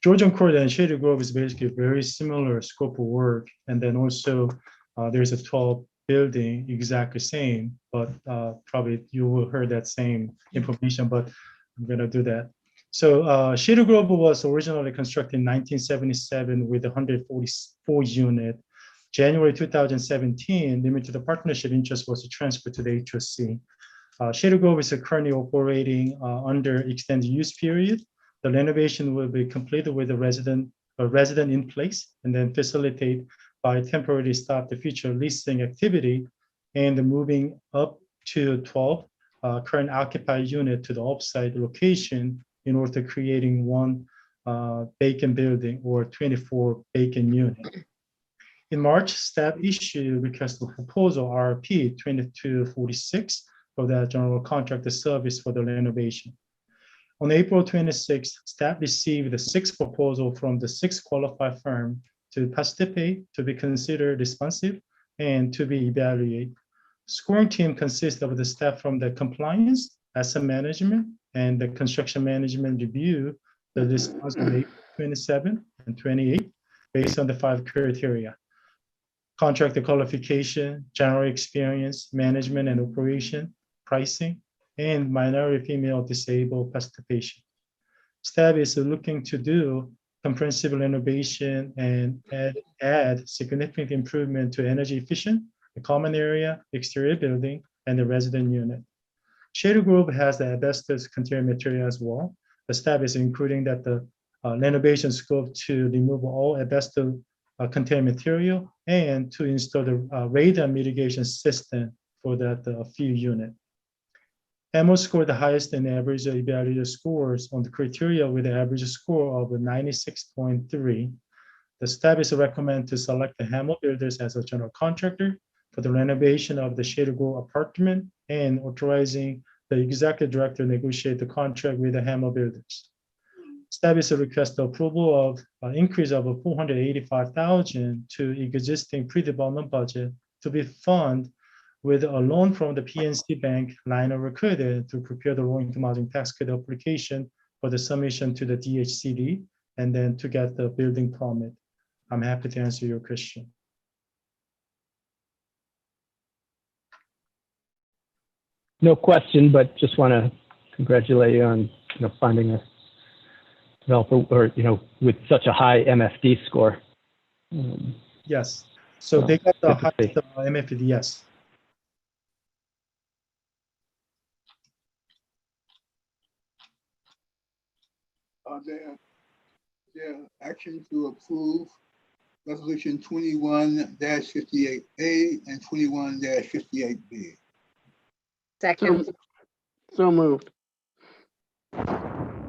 Georgian Court and Shady Grove is basically a very similar scope of work. And then also there's a 12 building exactly same, but probably you will heard that same information, but I'm gonna do that. So Shady Grove was originally constructed in 1977 with 144 unit. January 2017, limited partnership interest was transferred to the HOC. Shady Grove is currently operating under extended use period. The renovation will be completed with a resident in place and then facilitate by temporarily stop the future leasing activity and moving up to 12 current occupied unit to the offsite location in order to creating one vacant building or 24 vacant unit. In March, staff issued request for proposal RFP 2246 for the general contractor service for the renovation. On April 26th, staff received the 6th proposal from the 6 qualified firm to participate, to be considered responsive, and to be evaluated. Scoring team consists of the staff from the compliance, asset management, and the construction management review the response on April 27 and 28 based on the 5 criteria: contractor qualification, general experience, management and operation, pricing, and minority female disabled participation. Staff is looking to do comprehensive renovation and add significant improvement to energy efficient, the common area, exterior building, and the resident unit. Shady Grove has the asbestos container material as well. The staff is including that the renovation scope to remove all asbestos container material and to install the radon mitigation system for that few unit. MO scored the highest in average evaluator scores on the criteria with an average score of 96.3. The staff is recommended to select the Hamel Builders as a general contractor for the renovation of the Shady Grove apartment and authorizing the executive director to negotiate the contract with the Hamel Builders. Staff is request approval of an increase of $485,000 to existing pre-development budget to be funded with a loan from the PNC Bank line of credit to prepare the low-income housing tax credit application for the submission to the DHCD and then to get the building permit. I'm happy to answer your question. No question, but just want to congratulate you on finding a developer or with such a high MFD score. Yes, so they got the highest MFD, yes. Are there action to approve resolution 21-58A and 21-58B? Second. So moved.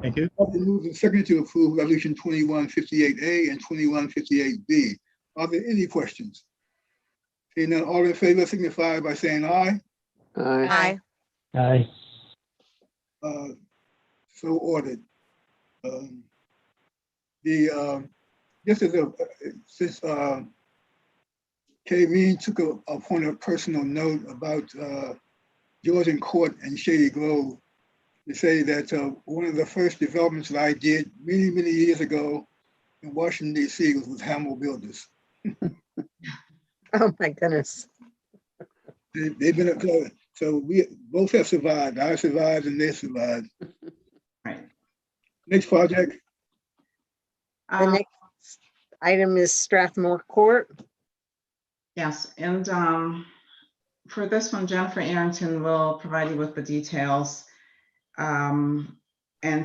Thank you. Moved and seconded to approve resolution 21-58A and 21-58B. Are there any questions? Seeing none, all in favor signify by saying aye. Aye. Aye. So ordered. Just as since Kay took a point of personal note about Georgian Court and Shady Grove, to say that one of the first developments that I did many, many years ago in Washington, D.C. was with Hamel Builders. Oh my goodness. They've been So we both have survived. I survived and they survived. Right. Next project. The next item is Strathmore Court. Yes, and for this one, Jennifer Arrington will provide you with the details. And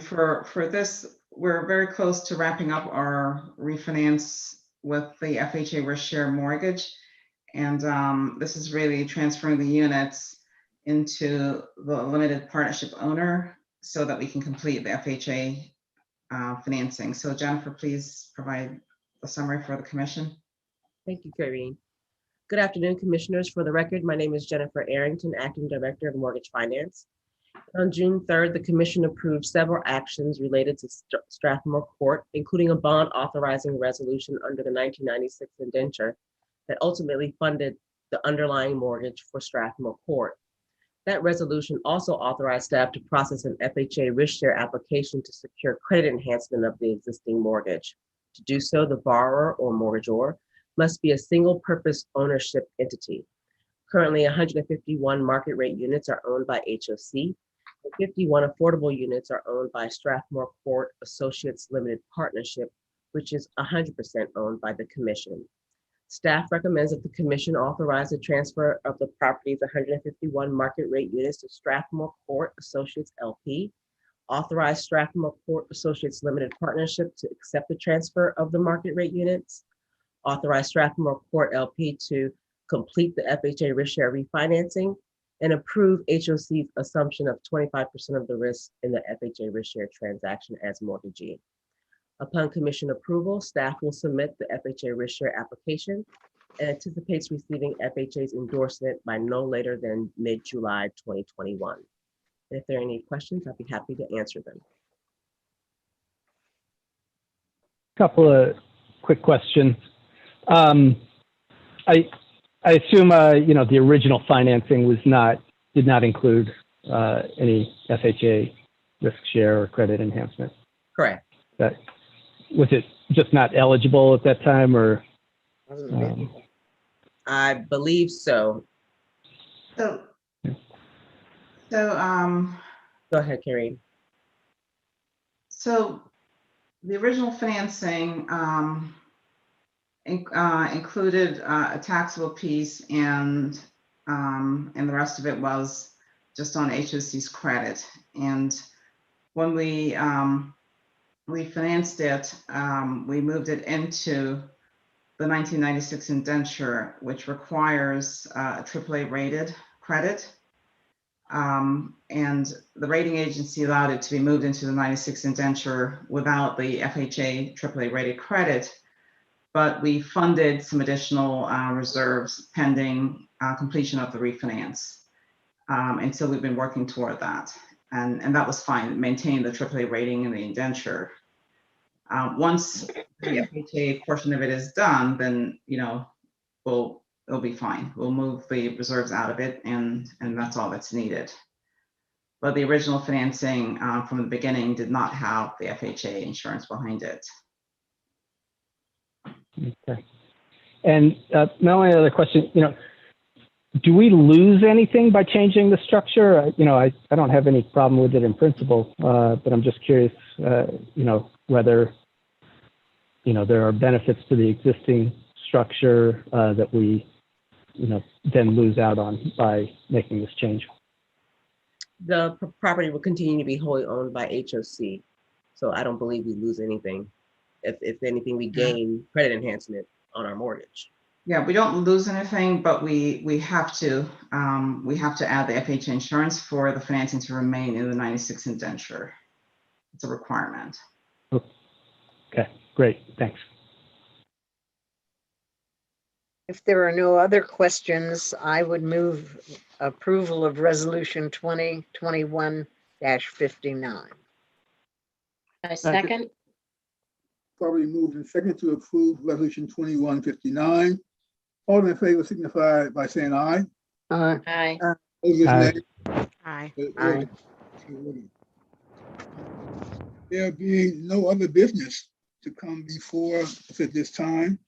for this, we're very close to wrapping up our refinance with the FHA risk share mortgage. And this is really transferring the units into the limited partnership owner so that we can complete the FHA financing. So Jennifer, please provide a summary for the commission. Thank you, Karine. Good afternoon, commissioners. For the record, my name is Jennifer Arrington, Acting Director of Mortgage Finance. On June 3rd, the commission approved several actions related to Strathmore Court, including a bond authorizing resolution under the 1996 indenture that ultimately funded the underlying mortgage for Strathmore Court. That resolution also authorized staff to process an FHA risk share application to secure credit enhancement of the existing mortgage. To do so, the borrower or mortgagor must be a single purpose ownership entity. Currently, 151 market rate units are owned by HOC, and 51 affordable units are owned by Strathmore Court Associates Limited Partnership, which is 100% owned by the commission. Staff recommends that the commission authorize the transfer of the property's 151 market rate units to Strathmore Court Associates LP, authorize Strathmore Court Associates Limited Partnership to accept the transfer of the market rate units, authorize Strathmore Court LP to complete the FHA risk share refinancing, and approve HOC's assumption of 25% of the risk in the FHA risk share transaction as mortgagee. Upon commission approval, staff will submit the FHA risk share application and anticipates receiving FHA's endorsement by no later than mid-July 2021. And if there are any questions, I'd be happy to answer them. Couple of quick questions. I assume the original financing did not include any FHA risk share or credit enhancement. Correct. Was it just not eligible at that time, or? I believe so. So Go ahead, Karine. So the original financing included a taxable piece, and the rest of it was just on HOC's credit. And when we refinanced it, we moved it into the 1996 indenture, which requires a AAA rated credit. And the rating agency allowed it to be moved into the 96 indenture without the FHA AAA rated credit, but we funded some additional reserves pending completion of the refinance. And so we've been working toward that. And that was fine, maintain the AAA rating in the indenture. Once the FHA portion of it is done, then it'll be fine. We'll move the reserves out of it, and that's all that's needed. But the original financing from the beginning did not have the FHA insurance behind it. Okay. And my only other question, do we lose anything by changing the structure? I don't have any problem with it in principle, but I'm just curious, whether, there are benefits to the existing structure that we, then lose out on by making this change. The property will continue to be wholly owned by HOC. So I don't believe we lose anything. If anything, we gain credit enhancement on our mortgage. Yeah, we don't lose anything, but we have to add the FHA insurance for the financing to remain in the 96 indenture. It's a requirement. Okay, great, thanks. If there are no other questions, I would move approval of resolution 2021-59. I second. Probably moved and second to approve resolution 2159. All in favor signify by saying aye. Aye. Aye. Aye. Aye. Aye. There being no other business to come before us at this time,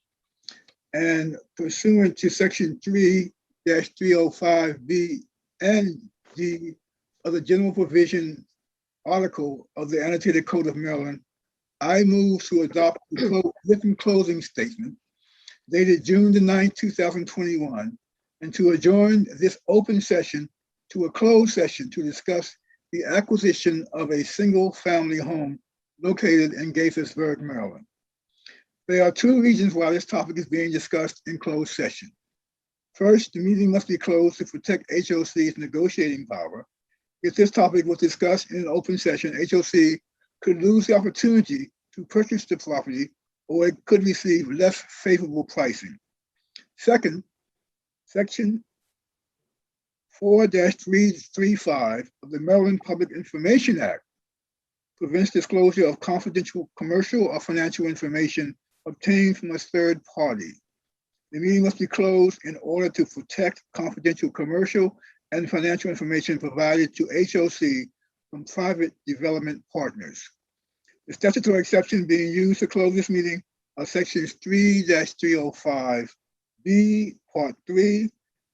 and pursuant to section 3-305B and D of the general provision article of the annotated code of Maryland, I move to adopt the written closing statement dated June the 9th, 2021, and to adjourn this open session to a closed session to discuss the acquisition of a single-family home located in Gaithersburg, Maryland. There are two reasons why this topic is being discussed in closed session. First, the meeting must be closed to protect HOC's negotiating power. If this topic was discussed in an open session, HOC could lose the opportunity to purchase the property, or it could receive less favorable pricing. Second, Section 4-335 of the Maryland Public Information Act prevents disclosure of confidential commercial or financial information obtained from a third party. The meeting must be closed in order to protect confidential commercial and financial information provided to HOC from private development partners. The statutory exceptions being used to close this meeting are sections 3-305B, Part 3,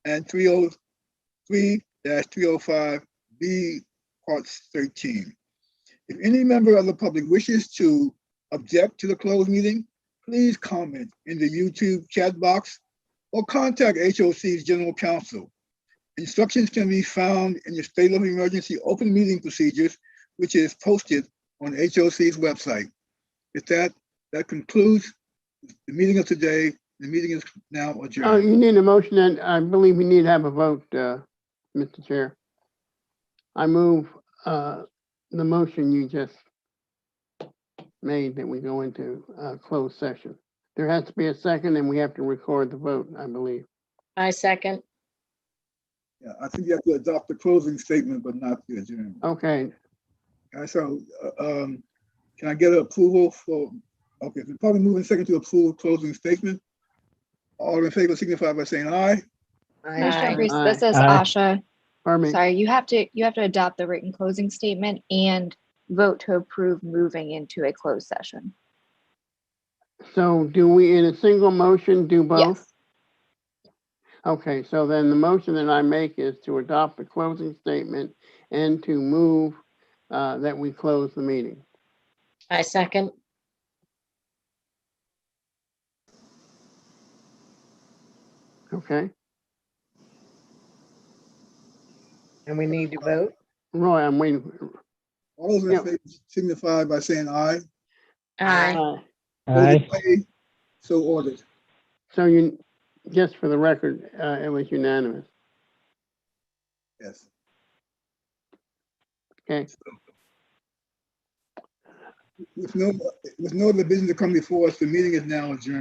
and 303-305B, Part 13. If any member of the public wishes to object to the closed meeting, please comment in the YouTube chat box or contact HOC's General Counsel. Instructions can be found in the State of Emergency Open Meeting Procedures, which is posted on HOC's website. With that, that concludes the meeting of today. The meeting is now adjourned. Oh, you need a motion, and I believe we need to have a vote, Mr. Chair. I move the motion you just made that we go into closed session. There has to be a second, and we have to record the vote, I believe. I second. Yeah, I think you have to adopt the closing statement, but not the adjournment. Okay. So can I get approval for, okay, so probably moving second to approve closing statement. All in favor signify by saying aye. Commissioner Reese, Aye. this is Aye. Asha. Pardon me. Sorry, you have to adopt the written closing statement and vote to approve moving into a closed session. So do we, in a single motion, do both? Yes. Okay, so then the motion that I make is to adopt the closing statement and to move that we close the meeting. I second. Okay, And we need to vote. Roy, I'm waiting. All those in favor signify by saying aye. Aye. Aye. Those Aye. opposed, so ordered. So you, just for the record, it was unanimous. Yes. Okay. With no other business to come before us, the meeting is now adjourned.